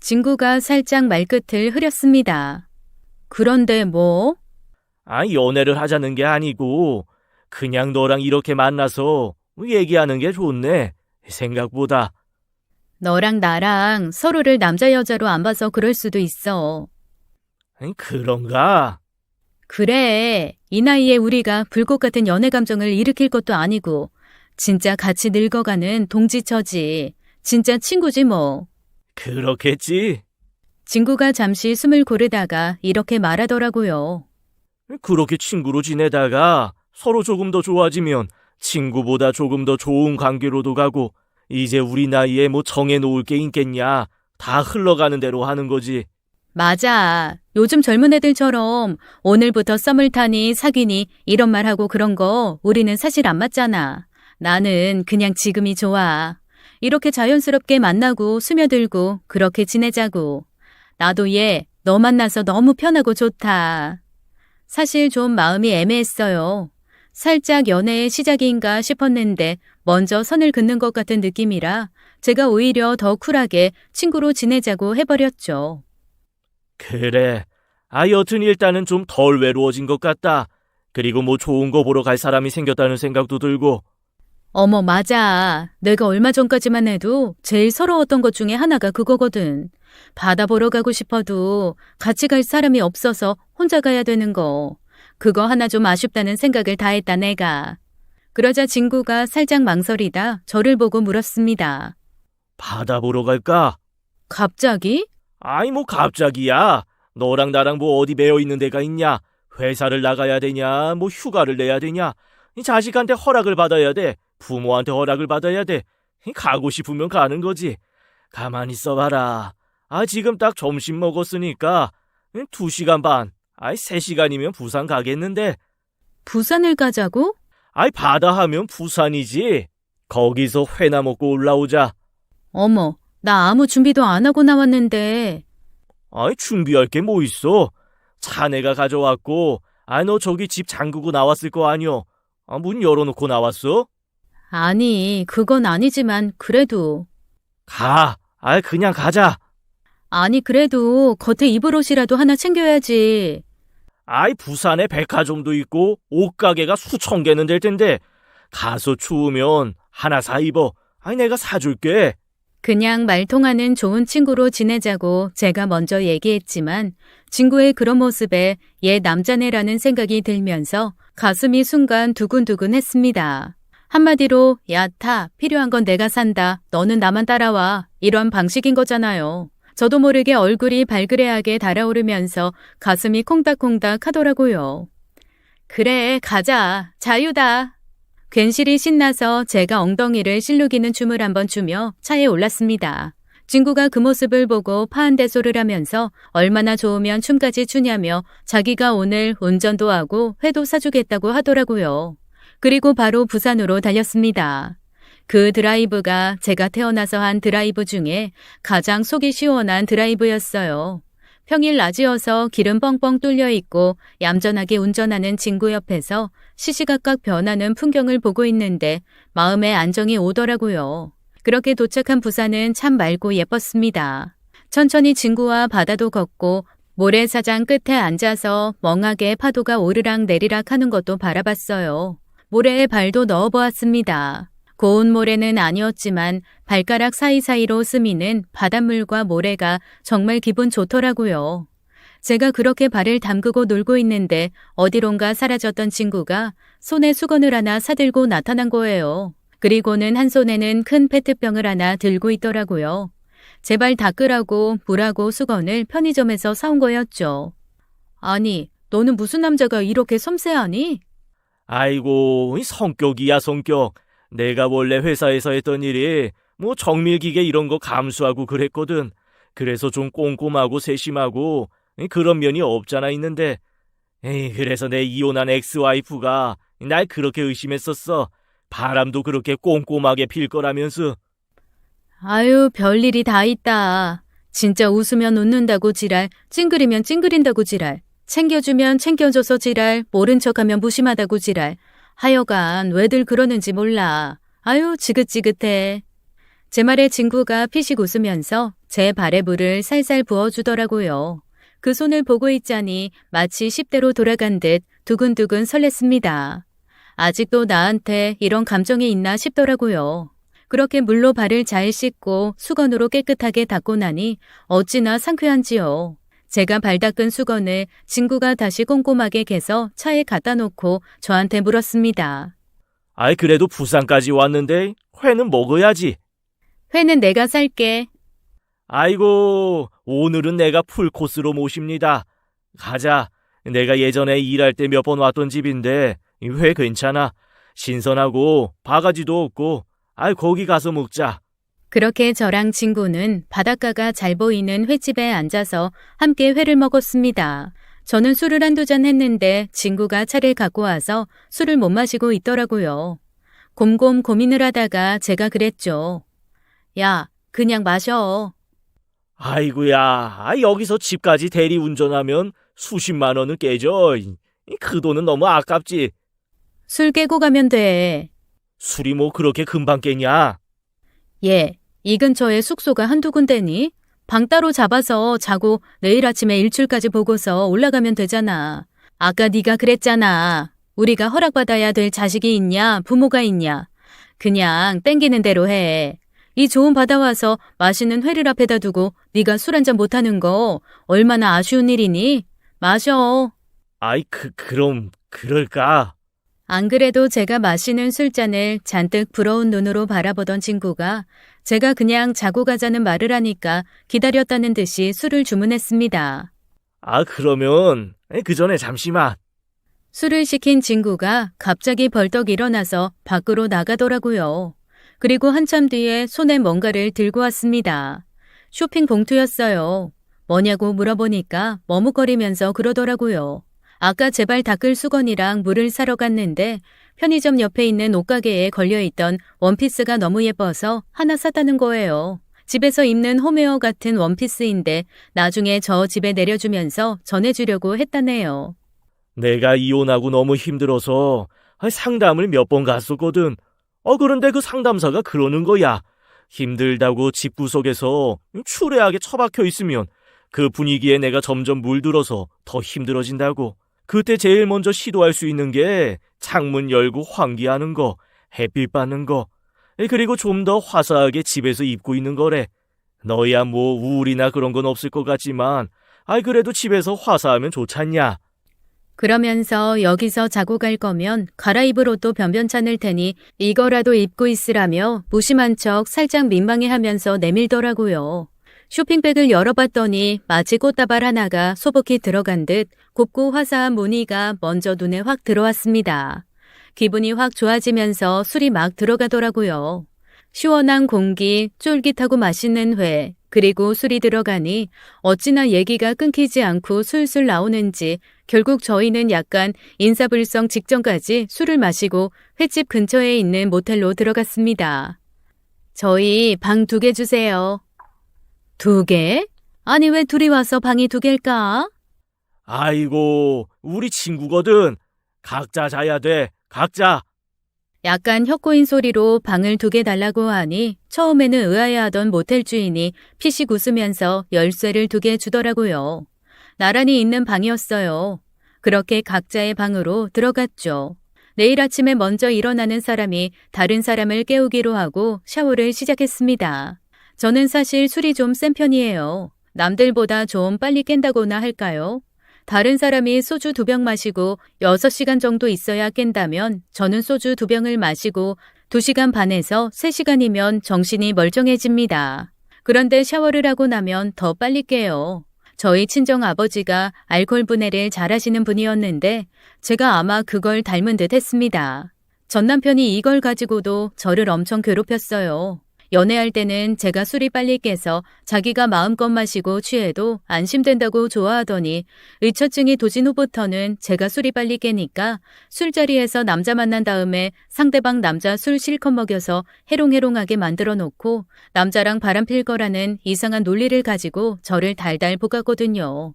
S1: 친구가 살짝 말끝을 흐렸습니다. 그런데 뭐?
S2: 연애를 하자는 게 아니고 그냥 너랑 이렇게 만나서 얘기하는 게 좋네. 생각보다.
S1: 너랑 나랑 서로를 남자 여자로 안 봐서 그럴 수도 있어.
S2: 그런가?
S1: 그래. 이 나이에 우리가 불꽃 같은 연애 감정을 일으킬 것도 아니고 진짜 같이 늙어가는 동지처지. 진짜 친구지 뭐.
S2: 그렇겠지.
S1: 친구가 잠시 숨을 고르다가 이렇게 말하더라고요.
S2: 그렇게 친구로 지내다가 서로 조금 더 좋아지면 친구보다 조금 더 좋은 관계로도 가고 이제 우리 나이에 뭐 정해놓을 게 있겠냐. 다 흘러가는 대로 하는 거지.
S1: 맞아. 요즘 젊은 애들처럼 오늘부터 썸을 타니 사귀니 이런 말하고 그런 거 우리는 사실 안 맞잖아. 나는 그냥 지금이 좋아. 이렇게 자연스럽게 만나고 스며들고 그렇게 지내자고. 나도 얘 너 만나서 너무 편하고 좋다. 사실 좀 마음이 애매했어요. 살짝 연애의 시작인가 싶었는데 먼저 선을 긋는 것 같은 느낌이라 제가 오히려 더 쿨하게 친구로 지내자고 해버렸죠.
S2: 그래. 여튼 일단은 좀 덜 외로워진 것 같다. 그리고 뭐 좋은 거 보러 갈 사람이 생겼다는 생각도 들고.
S1: 어머, 맞아. 내가 얼마 전까지만 해도 제일 서러웠던 것 중에 하나가 그거거든. 바다 보러 가고 싶어도 같이 갈 사람이 없어서 혼자 가야 되는 거. 그거 하나 좀 아쉽다는 생각을 다 했다, 내가. 그러자 친구가 살짝 망설이다 저를 보고 물었습니다.
S2: 바다 보러 갈까?
S1: 갑자기?
S2: 뭐 갑자기야. 너랑 나랑 뭐 어디 매여 있는 데가 있냐? 회사를 나가야 되냐? 뭐 휴가를 내야 되냐? 이 자식한테 허락을 받아야 돼. 부모한테 허락을 받아야 돼. 가고 싶으면 가는 거지. 가만히 있어봐라. 지금 딱 점심 먹었으니까 2시간 반, 3시간이면 부산 가겠는데.
S1: 부산을 가자고?
S2: 바다 하면 부산이지. 거기서 회나 먹고 올라오자.
S1: 어머, 나 아무 준비도 안 하고 나왔는데.
S2: 준비할 게 뭐 있어? 차 내가 가져왔고, 너 저기 집 잠그고 나왔을 거 아니여. 문 열어놓고 나왔어?
S1: 아니, 그건 아니지만 그래도.
S2: 가. 그냥 가자.
S1: 아니, 그래도 겉에 입을 옷이라도 하나 챙겨야지.
S2: 부산에 백화점도 있고 옷가게가 수천 개는 될 텐데 가서 추우면 하나 사 입어. 내가 사줄게.
S1: 그냥 말 통하는 좋은 친구로 지내자고 제가 먼저 얘기했지만 친구의 그런 모습에 얘 남자네라는 생각이 들면서 가슴이 순간 두근두근 했습니다. 한마디로 야, 타. 필요한 건 내가 산다. 너는 나만 따라와. 이런 방식인 거잖아요. 저도 모르게 얼굴이 발그레하게 달아오르면서 가슴이 콩닥콩닥 하더라고요. 그래, 가자. 자유다. 괜시리 신나서 제가 엉덩이를 실룩이는 춤을 한번 추며 차에 올랐습니다. 친구가 그 모습을 보고 파한대소를 하면서 얼마나 좋으면 춤까지 추냐며 자기가 오늘 운전도 하고 회도 사주겠다고 하더라고요. 그리고 바로 부산으로 달렸습니다. 그 드라이브가 제가 태어나서 한 드라이브 중에 가장 속이 시원한 드라이브였어요. 평일 낮이어서 길은 뻥뻥 뚫려 있고 얌전하게 운전하는 친구 옆에서 시시각각 변하는 풍경을 보고 있는데 마음에 안정이 오더라고요. 그렇게 도착한 부산은 참 맑고 예뻤습니다. 천천히 친구와 바다도 걷고 모래사장 끝에 앉아서 멍하게 파도가 오르락 내리락 하는 것도 바라봤어요. 모래에 발도 넣어보았습니다. 고운 모래는 아니었지만 발가락 사이사이로 스미는 바닷물과 모래가 정말 기분 좋더라고요. 제가 그렇게 발을 담그고 놀고 있는데 어디론가 사라졌던 친구가 손에 수건을 하나 사들고 나타난 거예요. 그리고는 한 손에는 큰 페트병을 하나 들고 있더라고요. 제 발 닦으라고 물하고 수건을 편의점에서 사온 거였죠. 아니, 너는 무슨 남자가 이렇게 섬세하니?
S2: 아이고, 성격이야, 성격. 내가 원래 회사에서 했던 일이 뭐 정밀기계 이런 거 감수하고 그랬거든. 그래서 좀 꼼꼼하고 세심하고 그런 면이 없잖아 있는데. 그래서 내 이혼한 엑스와이프가 날 그렇게 의심했었어. 바람도 그렇게 꼼꼼하게 필 거라면서.
S1: 아유, 별일이 다 있다. 진짜 웃으면 웃는다고 지랄, 찡그리면 찡그린다고 지랄, 챙겨주면 챙겨줘서 지랄, 모른 척하면 무심하다고 지랄. 하여간 왜들 그러는지 몰라. 아유, 지긋지긋해. 제 말에 친구가 피식 웃으면서 제 발에 물을 살살 부어주더라고요. 그 손을 보고 있자니 마치 10대로 돌아간 듯 두근두근 설렜습니다. 아직도 나한테 이런 감정이 있나 싶더라고요. 그렇게 물로 발을 잘 씻고 수건으로 깨끗하게 닦고 나니 어찌나 상쾌한지요. 제가 발 닦은 수건을 친구가 다시 꼼꼼하게 개서 차에 갖다 놓고 저한테 물었습니다.
S2: 아이, 그래도 부산까지 왔는데 회는 먹어야지.
S1: 회는 내가 살게.
S2: 아이고, 오늘은 내가 풀코스로 모십니다. 가자. 내가 예전에 일할 때 몇 번 왔던 집인데 이 회 괜찮아. 신선하고 바가지도 없고. 아이, 거기 가서 먹자.
S1: 그렇게 저랑 친구는 바닷가가 잘 보이는 횟집에 앉아서 함께 회를 먹었습니다. 저는 술을 한두 잔 했는데 친구가 차를 갖고 와서 술을 못 마시고 있더라고요. 곰곰 고민을 하다가 제가 그랬죠. 야, 그냥 마셔.
S2: 아이고야, 여기서 집까지 대리 운전하면 수십만 원은 깨져. 그 돈은 너무 아깝지.
S1: 술 깨고 가면 돼.
S2: 술이 뭐 그렇게 금방 깨냐?
S1: 예, 이 근처에 숙소가 한두 군데니? 방 따로 잡아서 자고 내일 아침에 일출까지 보고서 올라가면 되잖아. 아까 네가 그랬잖아. 우리가 허락받아야 될 자식이 있냐, 부모가 있냐. 그냥 땡기는 대로 해. 이 좋은 바다 와서 맛있는 회를 앞에다 두고 네가 술 한잔 못하는 거 얼마나 아쉬운 일이니? 마셔.
S2: 아이, 그럼 그럴까?
S1: 안 그래도 제가 마시는 술잔을 잔뜩 부러운 눈으로 바라보던 친구가 제가 그냥 자고 가자는 말을 하니까 기다렸다는 듯이 술을 주문했습니다.
S2: 그러면 그 전에 잠시만.
S1: 술을 시킨 친구가 갑자기 벌떡 일어나서 밖으로 나가더라고요. 그리고 한참 뒤에 손에 뭔가를 들고 왔습니다. 쇼핑 봉투였어요. 뭐냐고 물어보니까 머뭇거리면서 그러더라고요. 아까 제발 닦을 수건이랑 물을 사러 갔는데 편의점 옆에 있는 옷가게에 걸려있던 원피스가 너무 예뻐서 하나 샀다는 거예요. 집에서 입는 홈웨어 같은 원피스인데 나중에 저 집에 내려주면서 전해주려고 했다네요.
S2: 내가 이혼하고 너무 힘들어서 상담을 몇 번 갔었거든. 그런데 그 상담사가 그러는 거야. 힘들다고 집구석에서 추레하게 처박혀 있으면 그 분위기에 내가 점점 물들어서 더 힘들어진다고. 그때 제일 먼저 시도할 수 있는 게 창문 열고 환기하는 거, 햇빛 받는 거, 그리고 좀 더 화사하게 집에서 입고 있는 거래. 너야 뭐 우울이나 그런 건 없을 것 같지만 그래도 집에서 화사하면 좋잖냐.
S1: 그러면서 여기서 자고 갈 거면 갈아입을 옷도 변변찮을 테니 이거라도 입고 있으라며 무심한 척 살짝 민망해하면서 내밀더라고요. 쇼핑백을 열어봤더니 마치 꽃다발 하나가 소복히 들어간 듯 곱고 화사한 무늬가 먼저 눈에 확 들어왔습니다. 기분이 확 좋아지면서 술이 막 들어가더라고요. 시원한 공기, 쫄깃하고 맛있는 회, 그리고 술이 들어가니 어찌나 얘기가 끊기지 않고 술술 나오는지 결국 저희는 약간 인사불성 직전까지 술을 마시고 횟집 근처에 있는 모텔로 들어갔습니다. 저희 방 2개 주세요. 2개? 아니 왜 둘이 와서 방이 2개일까?
S2: 아이고, 우리 친구거든. 각자 자야 돼. 각자.
S1: 약간 혀꼬인 소리로 방을 2개 달라고 하니 처음에는 의아해하던 모텔 주인이 피식 웃으면서 열쇠를 2개 주더라고요. 나란히 있는 방이었어요. 그렇게 각자의 방으로 들어갔죠. 내일 아침에 먼저 일어나는 사람이 다른 사람을 깨우기로 하고 샤워를 시작했습니다. 저는 사실 술이 좀 센 편이에요. 남들보다 좀 빨리 깬다고나 할까요? 다른 사람이 소주 2병 마시고 6시간 정도 있어야 깬다면 저는 소주 2병을 마시고 2시간 반에서 3시간이면 정신이 멀쩡해집니다. 그런데 샤워를 하고 나면 더 빨리 깨요. 저희 친정아버지가 알코올 분해를 잘하시는 분이었는데 제가 아마 그걸 닮은 듯 했습니다. 전 남편이 이걸 가지고도 저를 엄청 괴롭혔어요. 연애할 때는 제가 술이 빨리 깨서 자기가 마음껏 마시고 취해도 안심된다고 좋아하더니 의처증이 도진 후부터는 제가 술이 빨리 깨니까 술자리에서 남자 만난 다음에 상대방 남자 술 실컷 먹여서 해롱해롱하게 만들어 놓고 남자랑 바람 필 거라는 이상한 논리를 가지고 저를 달달 볶았거든요.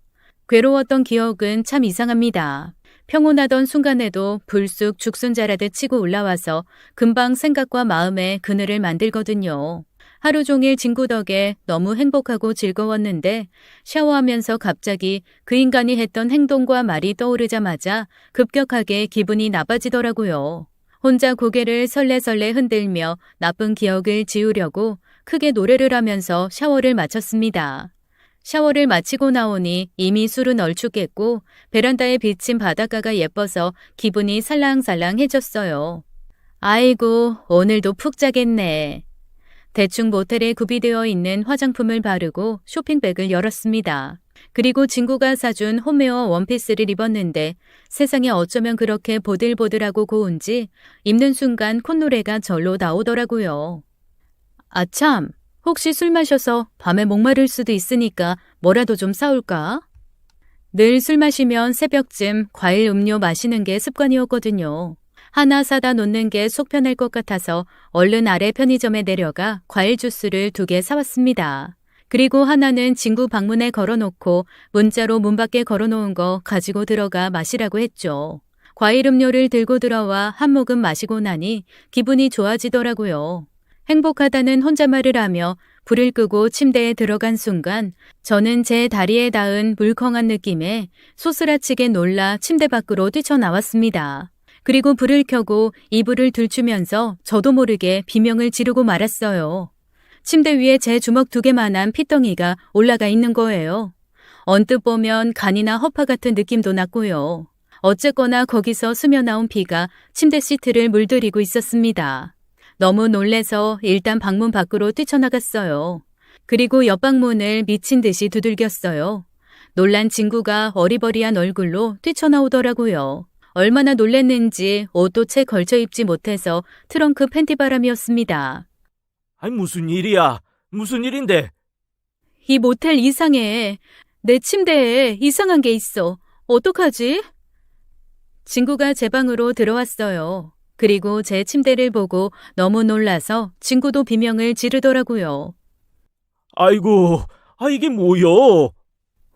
S1: 괴로웠던 기억은 참 이상합니다. 평온하던 순간에도 불쑥 죽순자라듯 치고 올라와서 금방 생각과 마음에 그늘을 만들거든요. 하루 종일 친구 덕에 너무 행복하고 즐거웠는데 샤워하면서 갑자기 그 인간이 했던 행동과 말이 떠오르자마자 급격하게 기분이 나빠지더라고요. 혼자 고개를 설레설레 흔들며 나쁜 기억을 지우려고 크게 노래를 하면서 샤워를 마쳤습니다. 샤워를 마치고 나오니 이미 술은 얼추겠고 베란다에 비친 바닷가가 예뻐서 기분이 살랑살랑해졌어요. 아이고, 오늘도 푹 자겠네. 대충 모텔에 구비되어 있는 화장품을 바르고 쇼핑백을 열었습니다. 그리고 친구가 사준 홈웨어 원피스를 입었는데 세상에 어쩌면 그렇게 보들보들하고 고운지 입는 순간 콧노래가 절로 나오더라고요. 아참, 혹시 술 마셔서 밤에 목마를 수도 있으니까 뭐라도 좀 사올까? 늘 술 마시면 새벽쯤 과일 음료 마시는 게 습관이었거든요. 하나 사다 놓는 게 속 편할 것 같아서 얼른 아래 편의점에 내려가 과일 주스를 2개 사왔습니다. 그리고 하나는 친구 방문에 걸어놓고 문자로 문 밖에 걸어놓은 거 가지고 들어가 마시라고 했죠. 과일 음료를 들고 들어와 한 모금 마시고 나니 기분이 좋아지더라고요. 행복하다는 혼잣말을 하며 불을 끄고 침대에 들어간 순간 저는 제 다리에 닿은 물컹한 느낌에 소스라치게 놀라 침대 밖으로 뛰쳐나왔습니다. 그리고 불을 켜고 이불을 들추면서 저도 모르게 비명을 지르고 말았어요. 침대 위에 제 주먹 2개만한 피덩이가 올라가 있는 거예요. 언뜻 보면 간이나 허파 같은 느낌도 났고요. 어쨌거나 거기서 스며나온 피가 침대 시트를 물들이고 있었습니다. 너무 놀래서 일단 방문 밖으로 뛰쳐나갔어요. 그리고 옆방문을 미친 듯이 두들겼어요. 놀란 친구가 어리버리한 얼굴로 뛰쳐나오더라고요. 얼마나 놀랬는지 옷도 채 걸쳐 입지 못해서 트렁크 팬티바람이었습니다.
S2: 아니, 무슨 일이야? 무슨 일인데?
S1: 이 모텔 이상해. 내 침대에 이상한 게 있어. 어떡하지? 친구가 제 방으로 들어왔어요. 그리고 제 침대를 보고 너무 놀라서 친구도 비명을 지르더라고요.
S2: 아이고, 이게 뭐여?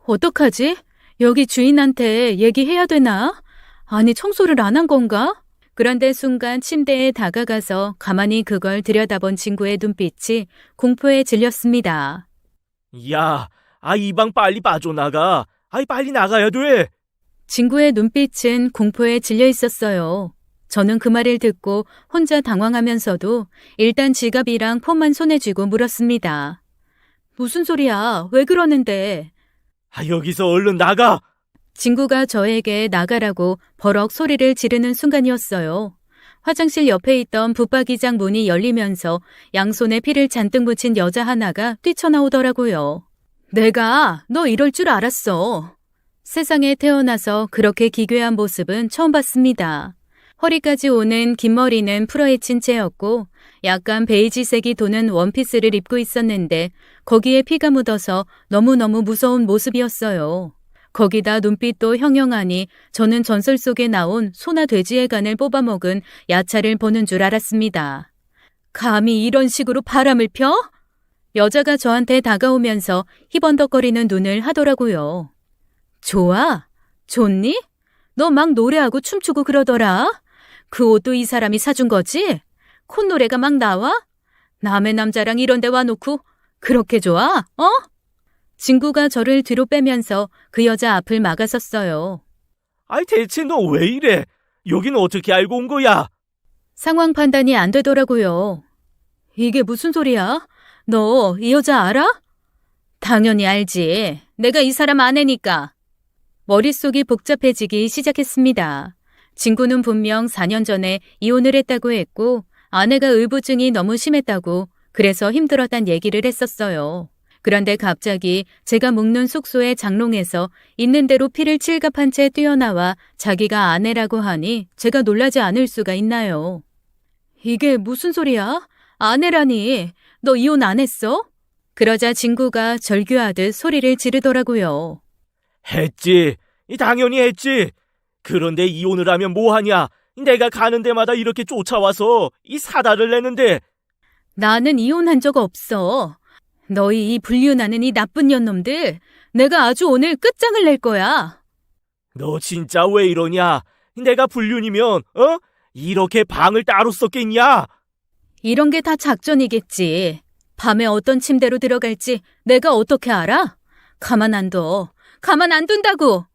S1: 어떡하지? 여기 주인한테 얘기해야 되나? 아니, 청소를 안 한 건가? 그런데 순간 침대에 다가가서 가만히 그걸 들여다본 친구의 눈빛이 공포에 질렸습니다.
S2: 야, 이 방 빨리 빠져나가. 빨리 나가야 돼.
S1: 친구의 눈빛은 공포에 질려 있었어요. 저는 그 말을 듣고 혼자 당황하면서도 일단 지갑이랑 폰만 손에 쥐고 물었습니다. 무슨 소리야? 왜 그러는데?
S2: 여기서 얼른 나가.
S1: 친구가 저에게 나가라고 버럭 소리를 지르는 순간이었어요. 화장실 옆에 있던 붙박이장 문이 열리면서 양손에 피를 잔뜩 묻힌 여자 하나가 뛰쳐나오더라고요. 내가 너 이럴 줄 알았어. 세상에 태어나서 그렇게 기괴한 모습은 처음 봤습니다. 허리까지 오는 긴 머리는 풀어헤친 채였고 약간 베이지색이 도는 원피스를 입고 있었는데 거기에 피가 묻어서 너무너무 무서운 모습이었어요. 거기다 눈빛도 형형하니 저는 전설 속에 나온 소나 돼지의 간을 뽑아먹은 야차를 보는 줄 알았습니다. 감히 이런 식으로 바람을 펴? 여자가 저한테 다가오면서 희번덕거리는 눈을 하더라고요. 좋아? 좋니? 너 막 노래하고 춤추고 그러더라. 그 옷도 이 사람이 사준 거지? 콧노래가 막 나와? 남의 남자랑 이런 데 와놓고 그렇게 좋아? 어? 친구가 저를 뒤로 빼면서 그 여자 앞을 막아섰어요.
S2: 대체 너 왜 이래? 여긴 어떻게 알고 온 거야?
S1: 상황 판단이 안 되더라고요. 이게 무슨 소리야? 너 이 여자 알아? 당연히 알지. 내가 이 사람 아내니까. 머릿속이 복잡해지기 시작했습니다. 친구는 분명 4년 전에 이혼을 했다고 했고 아내가 의부증이 너무 심했다고 그래서 힘들었단 얘기를 했었어요. 그런데 갑자기 제가 묵는 숙소의 장롱에서 있는 대로 피를 칠갑한 채 뛰어나와 자기가 아내라고 하니 제가 놀라지 않을 수가 있나요? 이게 무슨 소리야? 아내라니, 너 이혼 안 했어? 그러자 친구가 절규하듯 소리를 지르더라고요.
S2: 했지. 당연히 했지. 그런데 이혼을 하면 뭐하냐? 내가 가는 데마다 이렇게 쫓아와서 사다를 내는데.
S1: 나는 이혼한 적 없어. 너희 이 불륜하는 이 나쁜 년놈들, 내가 아주 오늘 끝장을 낼 거야.
S2: 너 진짜 왜 이러냐? 내가 불륜이면 이렇게 방을 따로 썼겠냐?
S1: 이런 게 다 작전이겠지. 밤에 어떤 침대로 들어갈지 내가 어떻게 알아? 가만 안 둬. 가만 안 둔다고.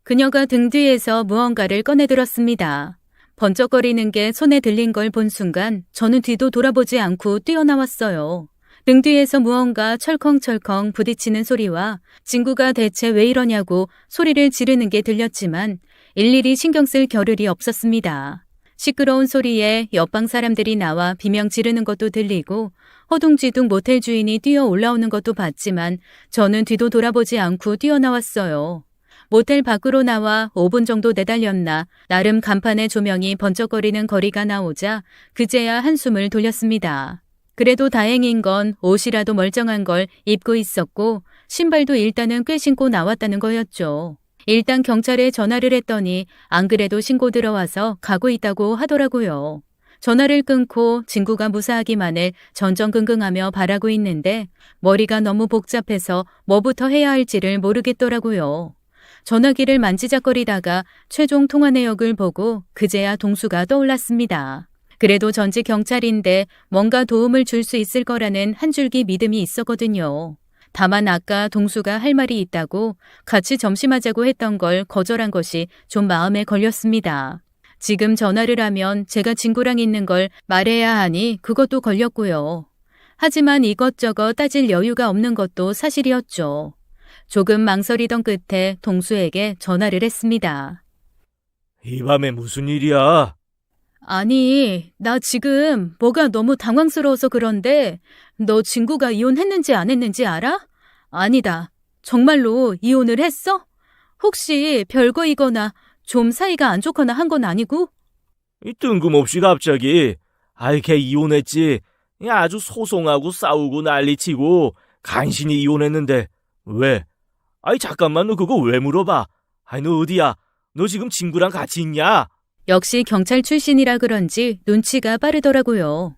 S1: 그녀가 등 뒤에서 무언가를 꺼내들었습니다. 번쩍거리는 게 손에 들린 걸 본 순간 저는 뒤도 돌아보지 않고 뛰어나왔어요. 등 뒤에서 무언가 철컹철컹 부딪히는 소리와 친구가 대체 왜 이러냐고 소리를 지르는 게 들렸지만 일일이 신경 쓸 겨를이 없었습니다. 시끄러운 소리에 옆방 사람들이 나와 비명 지르는 것도 들리고 허둥지둥 모텔 주인이 뛰어 올라오는 것도 봤지만 저는 뒤도 돌아보지 않고 뛰어나왔어요. 모텔 밖으로 나와 5분 정도 내달렸나 나름 간판의 조명이 번쩍거리는 거리가 나오자 그제야 한숨을 돌렸습니다. 그래도 다행인 건 옷이라도 멀쩡한 걸 입고 있었고 신발도 일단은 꽤 신고 나왔다는 거였죠. 일단 경찰에 전화를 했더니 안 그래도 신고 들어와서 가고 있다고 하더라고요. 전화를 끊고 친구가 무사하기만을 전전긍긍하며 바라고 있는데 머리가 너무 복잡해서 뭐부터 해야 할지를 모르겠더라고요. 전화기를 만지작거리다가 최종 통화 내역을 보고 그제야 동수가 떠올랐습니다. 그래도 전직 경찰인데 뭔가 도움을 줄 수 있을 거라는 한 줄기 믿음이 있었거든요. 다만 아까 동수가 할 말이 있다고 같이 점심하자고 했던 걸 거절한 것이 좀 마음에 걸렸습니다. 지금 전화를 하면 제가 친구랑 있는 걸 말해야 하니 그것도 걸렸고요. 하지만 이것저것 따질 여유가 없는 것도 사실이었죠. 조금 망설이던 끝에 동수에게 전화를 했습니다.
S2: 이 밤에 무슨 일이야?
S1: 아니, 나 지금 뭐가 너무 당황스러워서 그런데 너 친구가 이혼했는지 안 했는지 알아? 아니다. 정말로 이혼을 했어? 혹시 별거이거나 좀 사이가 안 좋거나 한 건 아니고?
S2: 이 뜬금없이 갑자기. 아이, 걔 이혼했지. 아주 소송하고 싸우고 난리치고 간신히 이혼했는데. 왜? 아이, 잠깐만, 너 그거 왜 물어봐? 아이, 너 어디야? 너 지금 친구랑 같이 있냐?
S1: 역시 경찰 출신이라 그런지 눈치가 빠르더라고요.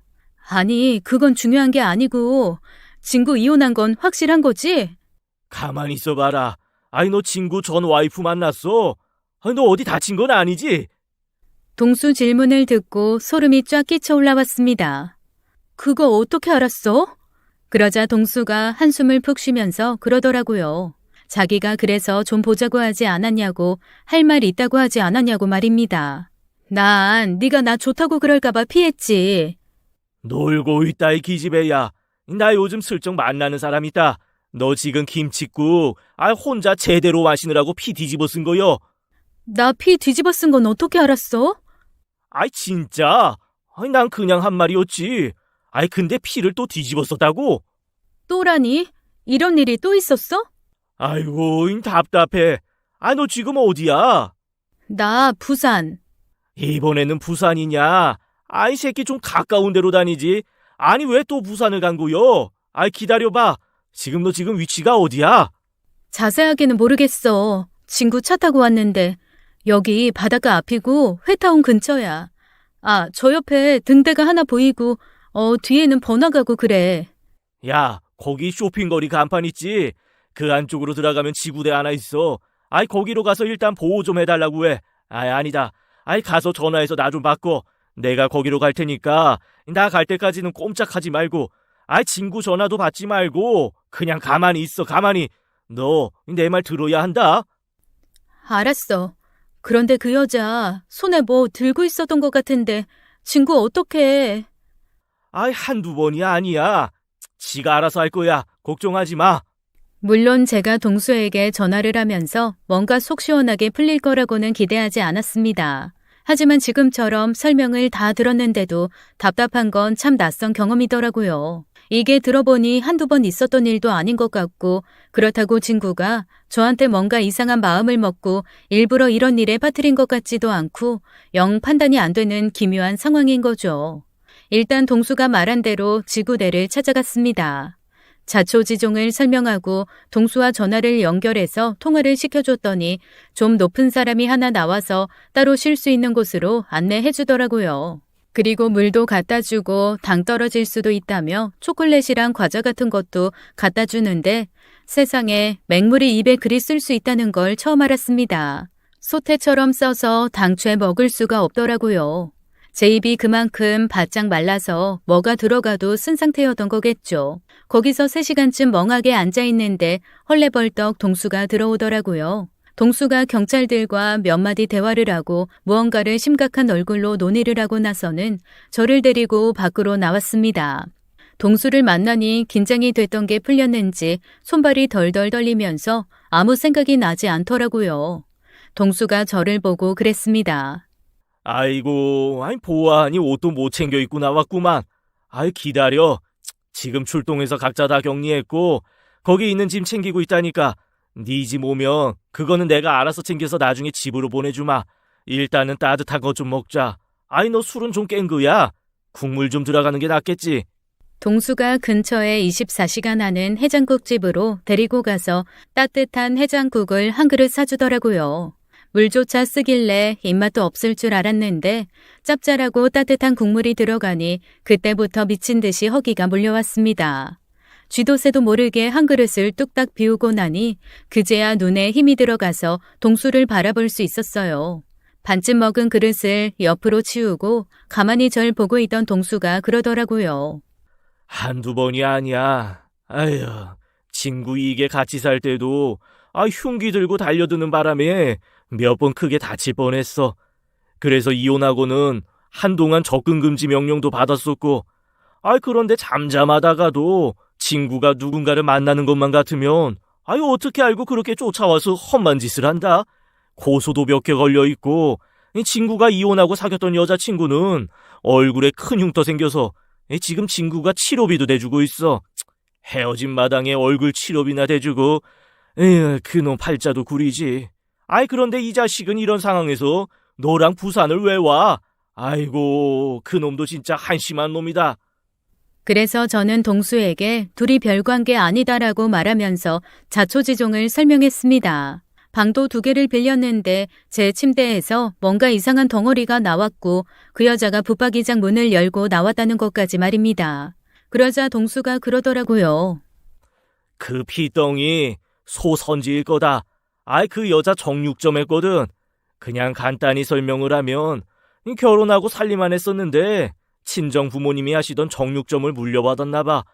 S1: 아니, 그건 중요한 게 아니고 친구 이혼한 건 확실한 거지?
S2: 가만히 있어봐라. 아이, 너 친구 전 와이프 만났어? 아이, 너 어디 다친 건 아니지?
S1: 동수 질문을 듣고 소름이 쫙 끼쳐 올라왔습니다. 그거 어떻게 알았어? 그러자 동수가 한숨을 푹 쉬면서 그러더라고요. 자기가 그래서 좀 보자고 하지 않았냐고, 할 말 있다고 하지 않았냐고 말입니다. 난 네가 나 좋다고 그럴까봐 피했지.
S2: 놀고 있다, 이 기집애야. 나 요즘 슬쩍 만나는 사람 있다. 너 지금 김칫국 혼자 제대로 마시느라고 피 뒤집어 쓴 거요.
S1: 나 피 뒤집어 쓴 건 어떻게 알았어?
S2: 아이, 진짜? 아이, 난 그냥 한 말이었지. 아이, 근데 피를 또 뒤집어 썼다고?
S1: 또라니? 이런 일이 또 있었어?
S2: 아이고, 답답해. 아, 너 지금 어디야?
S1: 나 부산.
S2: 이번에는 부산이냐? 아이, 새끼 좀 가까운 데로 다니지. 아니, 왜 또 부산을 간 거요? 아이, 기다려봐. 너 지금 위치가 어디야?
S1: 자세하게는 모르겠어. 친구 차 타고 왔는데 여기 바닷가 앞이고 회타운 근처야. 아, 저 옆에 등대가 하나 보이고 뒤에는 번화가고 그래.
S2: 야, 거기 쇼핑거리 간판 있지? 그 안쪽으로 들어가면 지구대 하나 있어. 아이, 거기로 가서 일단 보호 좀 해달라고 해. 아이, 아니다. 아이, 가서 전화해서 나 좀 바꿔. 내가 거기로 갈 테니까 나 갈 때까지는 꼼짝하지 말고. 아이, 친구 전화도 받지 말고 그냥 가만히 있어, 가만히. 너 내 말 들어야 한다.
S1: 알았어. 그런데 그 여자 손에 뭐 들고 있었던 것 같은데 친구 어떡해.
S2: 아이, 한두 번이 아니야. 지가 알아서 할 거야. 걱정하지 마.
S1: 물론 제가 동수에게 전화를 하면서 뭔가 속 시원하게 풀릴 거라고는 기대하지 않았습니다. 하지만 지금처럼 설명을 다 들었는데도 답답한 건 참 낯선 경험이더라고요. 이게 들어보니 한두 번 있었던 일도 아닌 것 같고 그렇다고 친구가 저한테 뭔가 이상한 마음을 먹고 일부러 이런 일에 빠뜨린 것 같지도 않고 영 판단이 안 되는 기묘한 상황인 거죠. 일단 동수가 말한 대로 지구대를 찾아갔습니다. 자초지종을 설명하고 동수와 전화를 연결해서 통화를 시켜줬더니 좀 높은 사람이 하나 나와서 따로 쉴 수 있는 곳으로 안내해 주더라고요. 그리고 물도 갖다 주고 당 떨어질 수도 있다며 초콜릿이랑 과자 같은 것도 갖다 주는데 세상에 맹물이 입에 그리 쓸 수 있다는 걸 처음 알았습니다. 소태처럼 써서 당최 먹을 수가 없더라고요. 제 입이 그만큼 바짝 말라서 뭐가 들어가도 쓴 상태였던 거겠죠. 거기서 3시간쯤 멍하게 앉아있는데 헐레벌떡 동수가 들어오더라고요. 동수가 경찰들과 몇 마디 대화를 하고 무언가를 심각한 얼굴로 논의를 하고 나서는 저를 데리고 밖으로 나왔습니다. 동수를 만나니 긴장이 됐던 게 풀렸는지 손발이 덜덜 떨리면서 아무 생각이 나지 않더라고요. 동수가 저를 보고 그랬습니다.
S2: 아이고, 보아하니 옷도 못 챙겨 입고 나왔구만. 기다려. 지금 출동해서 각자 다 격리했고 거기 있는 짐 챙기고 있다니까. 네 짐 오면 그거는 내가 알아서 챙겨서 나중에 집으로 보내주마. 일단은 따뜻한 거 좀 먹자. 너 술은 좀 깬 거야? 국물 좀 들어가는 게 낫겠지?
S1: 동수가 근처에 24시간 하는 해장국집으로 데리고 가서 따뜻한 해장국을 한 그릇 사주더라고요. 물조차 쓰길래 입맛도 없을 줄 알았는데 짭짤하고 따뜻한 국물이 들어가니 그때부터 미친 듯이 허기가 몰려왔습니다. 쥐도 새도 모르게 한 그릇을 뚝딱 비우고 나니 그제야 눈에 힘이 들어가서 동수를 바라볼 수 있었어요. 반쯤 먹은 그릇을 옆으로 치우고 가만히 절 보고 있던 동수가 그러더라고요.
S2: 한두 번이 아니야. 친구 이게 같이 살 때도 흉기 들고 달려드는 바람에 몇 번 크게 다칠 뻔했어. 그래서 이혼하고는 한동안 접근 금지 명령도 받았었고, 그런데 잠잠하다가도 친구가 누군가를 만나는 것만 같으면 어떻게 알고 그렇게 쫓아와서 험한 짓을 한다? 고소도 몇 개 걸려있고, 친구가 이혼하고 사귀었던 여자친구는 얼굴에 큰 흉터 생겨서 지금 친구가 치료비도 대주고 있어. 헤어진 마당에 얼굴 치료비나 대주고, 그놈 팔자도 구리지. 그런데 이 자식은 이런 상황에서 너랑 부산을 왜 와? 아이고, 그놈도 진짜 한심한 놈이다.
S1: 그래서 저는 동수에게 둘이 별관계 아니다라고 말하면서 자초지종을 설명했습니다. 방도 2개를 빌렸는데 제 침대에서 뭔가 이상한 덩어리가 나왔고 그 여자가 붙박이장 문을 열고 나왔다는 것까지 말입니다. 그러자 동수가 그러더라고요.
S2: 그 피덩이 소선지일 거다. 그 여자 정육점 했거든. 그냥 간단히 설명을 하면 결혼하고 살림만 했었는데 친정 부모님이 하시던 정육점을 물려받았나 봐.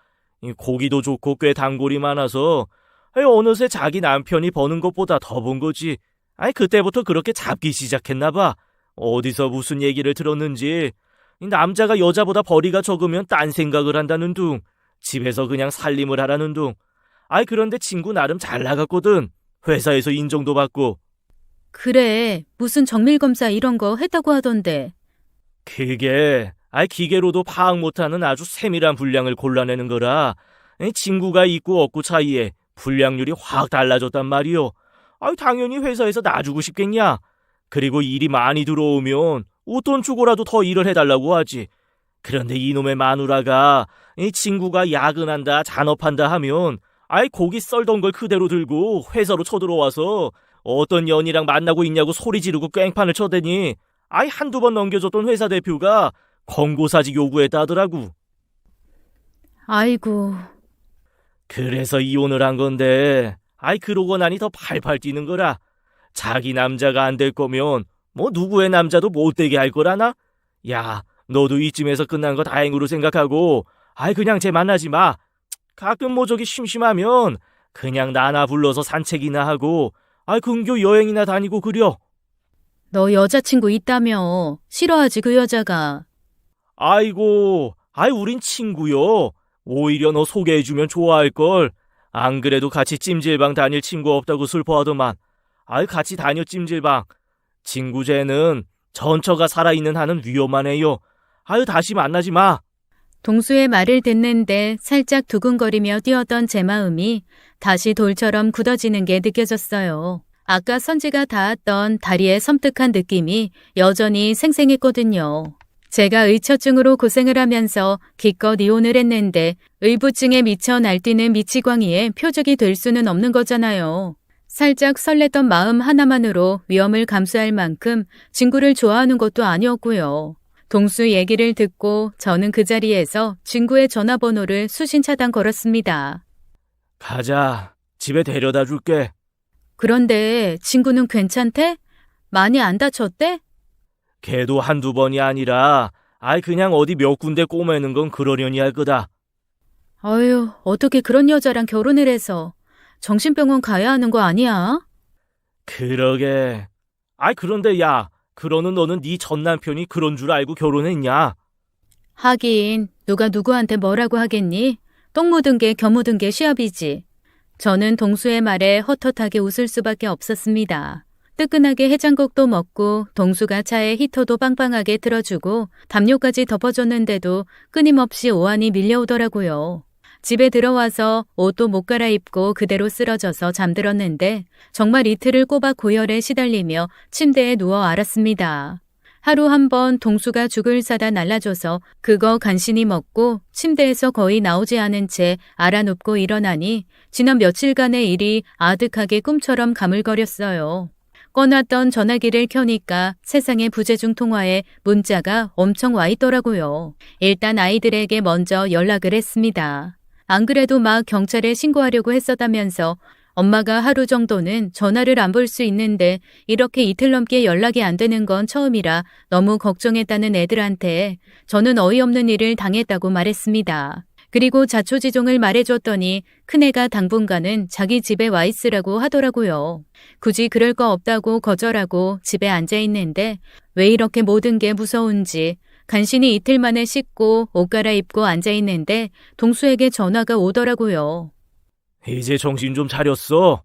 S2: 고기도 좋고 꽤 단골이 많아서 어느새 자기 남편이 버는 것보다 더 번 거지. 그때부터 그렇게 잡기 시작했나 봐. 어디서 무슨 얘기를 들었는지 남자가 여자보다 벌이가 적으면 딴 생각을 한다는 둥. 집에서 그냥 살림을 하라는 둥. 그런데 친구 나름 잘 나갔거든. 회사에서 인정도 받고.
S1: 그래, 무슨 정밀검사 이런 거 했다고 하던데.
S2: 그게 기계로도 파악 못하는 아주 세밀한 분량을 골라내는 거라 친구가 있고 없고 차이에 분량률이 확 달라졌단 말이요. 당연히 회사에서 놔주고 싶겠냐. 그리고 일이 많이 들어오면 웃돈 주고라도 더 일을 해달라고 하지. 그런데 이놈의 마누라가 친구가 야근한다 잔업한다 하면 고기 썰던 걸 그대로 들고 회사로 쳐들어와서 어떤 연이랑 만나고 있냐고 소리 지르고 깽판을 쳐대니 한두 번 넘겨줬던 회사 대표가 권고사직 요구했다 하더라고.
S1: 아이고.
S2: 그래서 이혼을 한 건데 그러고 나니 더 팔팔 뛰는 거라. 자기 남자가 안 될 거면 뭐 누구의 남자도 못 되게 할 거라나? 야, 너도 이쯤에서 끝난 거 다행으로 생각하고 그냥 쟤 만나지 마. 가끔 뭐 저기 심심하면 그냥 나나 불러서 산책이나 하고 근교 여행이나 다니고 그려.
S1: 너 여자친구 있다며. 싫어하지 그 여자가.
S2: 아이고, 우린 친구요. 오히려 너 소개해주면 좋아할걸. 안 그래도 같이 찜질방 다닐 친구 없다고 슬퍼하더만. 같이 다녀 찜질방. 친구 쟤는 전처가 살아있는 한은 위험한 애요. 다시 만나지 마.
S1: 동수의 말을 듣는데 살짝 두근거리며 뛰었던 제 마음이 다시 돌처럼 굳어지는 게 느껴졌어요. 아까 선지가 닿았던 다리의 섬뜩한 느낌이 여전히 생생했거든요. 제가 의처증으로 고생을 하면서 기껏 이혼을 했는데 의부증에 미쳐 날뛰는 미치광이의 표적이 될 수는 없는 거잖아요. 살짝 설렜던 마음 하나만으로 위험을 감수할 만큼 친구를 좋아하는 것도 아니었고요. 동수 얘기를 듣고 저는 그 자리에서 친구의 전화번호를 수신 차단 걸었습니다.
S2: 가자. 집에 데려다 줄게.
S1: 그런데 친구는 괜찮대? 많이 안 다쳤대?
S2: 걔도 한두 번이 아니라 그냥 어디 몇 군데 꼬매는 건 그러려니 할 거다.
S1: 어휴, 어떻게 그런 여자랑 결혼을 해서. 정신병원 가야 하는 거 아니야?
S2: 그러게. 그런데 야, 그러는 너는 네 전 남편이 그런 줄 알고 결혼했냐?
S1: 하긴 누가 누구한테 뭐라고 하겠니? 똥 묻은 게 겨 묻은 게 시합이지. 저는 동수의 말에 헛헛하게 웃을 수밖에 없었습니다. 뜨끈하게 해장국도 먹고 동수가 차에 히터도 빵빵하게 틀어주고 담요까지 덮어줬는데도 끊임없이 오한이 밀려오더라고요. 집에 들어와서 옷도 못 갈아입고 그대로 쓰러져서 잠들었는데 정말 이틀을 꼬박 고열에 시달리며 침대에 누워 앓았습니다. 하루 한 번 동수가 죽을 사다 날라줘서 그거 간신히 먹고 침대에서 거의 나오지 않은 채 알아눕고 일어나니 지난 며칠간의 일이 아득하게 꿈처럼 가물거렸어요. 꺼놨던 전화기를 켜니까 세상의 부재중 통화에 문자가 엄청 와 있더라고요. 일단 아이들에게 먼저 연락을 했습니다. 안 그래도 막 경찰에 신고하려고 했었다면서 엄마가 하루 정도는 전화를 안 볼 수 있는데 이렇게 이틀 넘게 연락이 안 되는 건 처음이라 너무 걱정했다는 애들한테 저는 어이없는 일을 당했다고 말했습니다. 그리고 자초지종을 말해줬더니 큰애가 당분간은 자기 집에 와 있으라고 하더라고요. 굳이 그럴 거 없다고 거절하고 집에 앉아 있는데 왜 이렇게 모든 게 무서운지 간신히 이틀 만에 씻고 옷 갈아입고 앉아 있는데 동수에게 전화가 오더라고요.
S2: 이제 정신 좀 차렸어?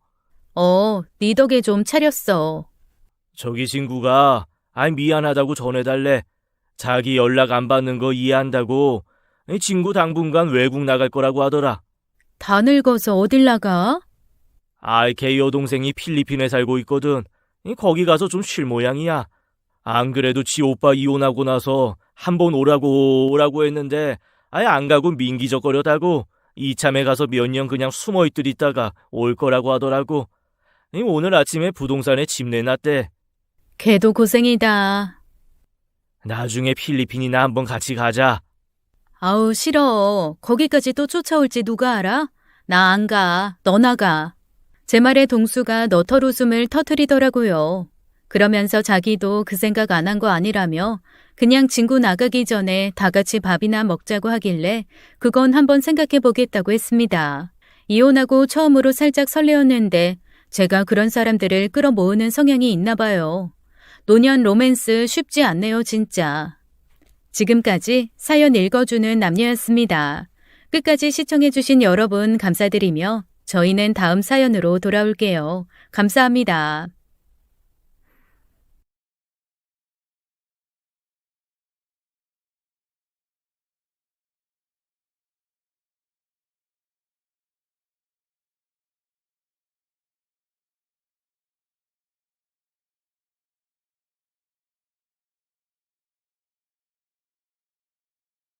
S1: 네 덕에 좀 차렸어.
S2: 저기 친구가 미안하다고 전해달래. 자기 연락 안 받는 거 이해한다고. 이 친구 당분간 외국 나갈 거라고 하더라.
S1: 다 늙어서 어딜 나가?
S2: 걔 여동생이 필리핀에 살고 있거든. 거기 가서 좀 쉴 모양이야. 안 그래도 지 오빠 이혼하고 나서 한번 오라고 했는데 안 가고 민기적거렸다고. 이참에 가서 몇 년 그냥 숨어있더랬다가 올 거라고 하더라고. 오늘 아침에 부동산에 집 내놨대.
S1: 걔도 고생이다.
S2: 나중에 필리핀이나 한번 같이 가자.
S1: 아우 싫어. 거기까지 또 쫓아올지 누가 알아? 나 안 가. 너 나가. 제 말에 동수가 너털 웃음을 터뜨리더라고요. 그러면서 자기도 그 생각 안 한 거 아니라며 그냥 친구 나가기 전에 다 같이 밥이나 먹자고 하길래 그건 한번 생각해 보겠다고 했습니다. 이혼하고 처음으로 살짝 설레었는데 제가 그런 사람들을 끌어모으는 성향이 있나 봐요. 노년 로맨스 쉽지 않네요, 진짜. 지금까지 사연 읽어주는 남녀였습니다. 끝까지 시청해주신 여러분 감사드리며 저희는 다음 사연으로 돌아올게요. 감사합니다.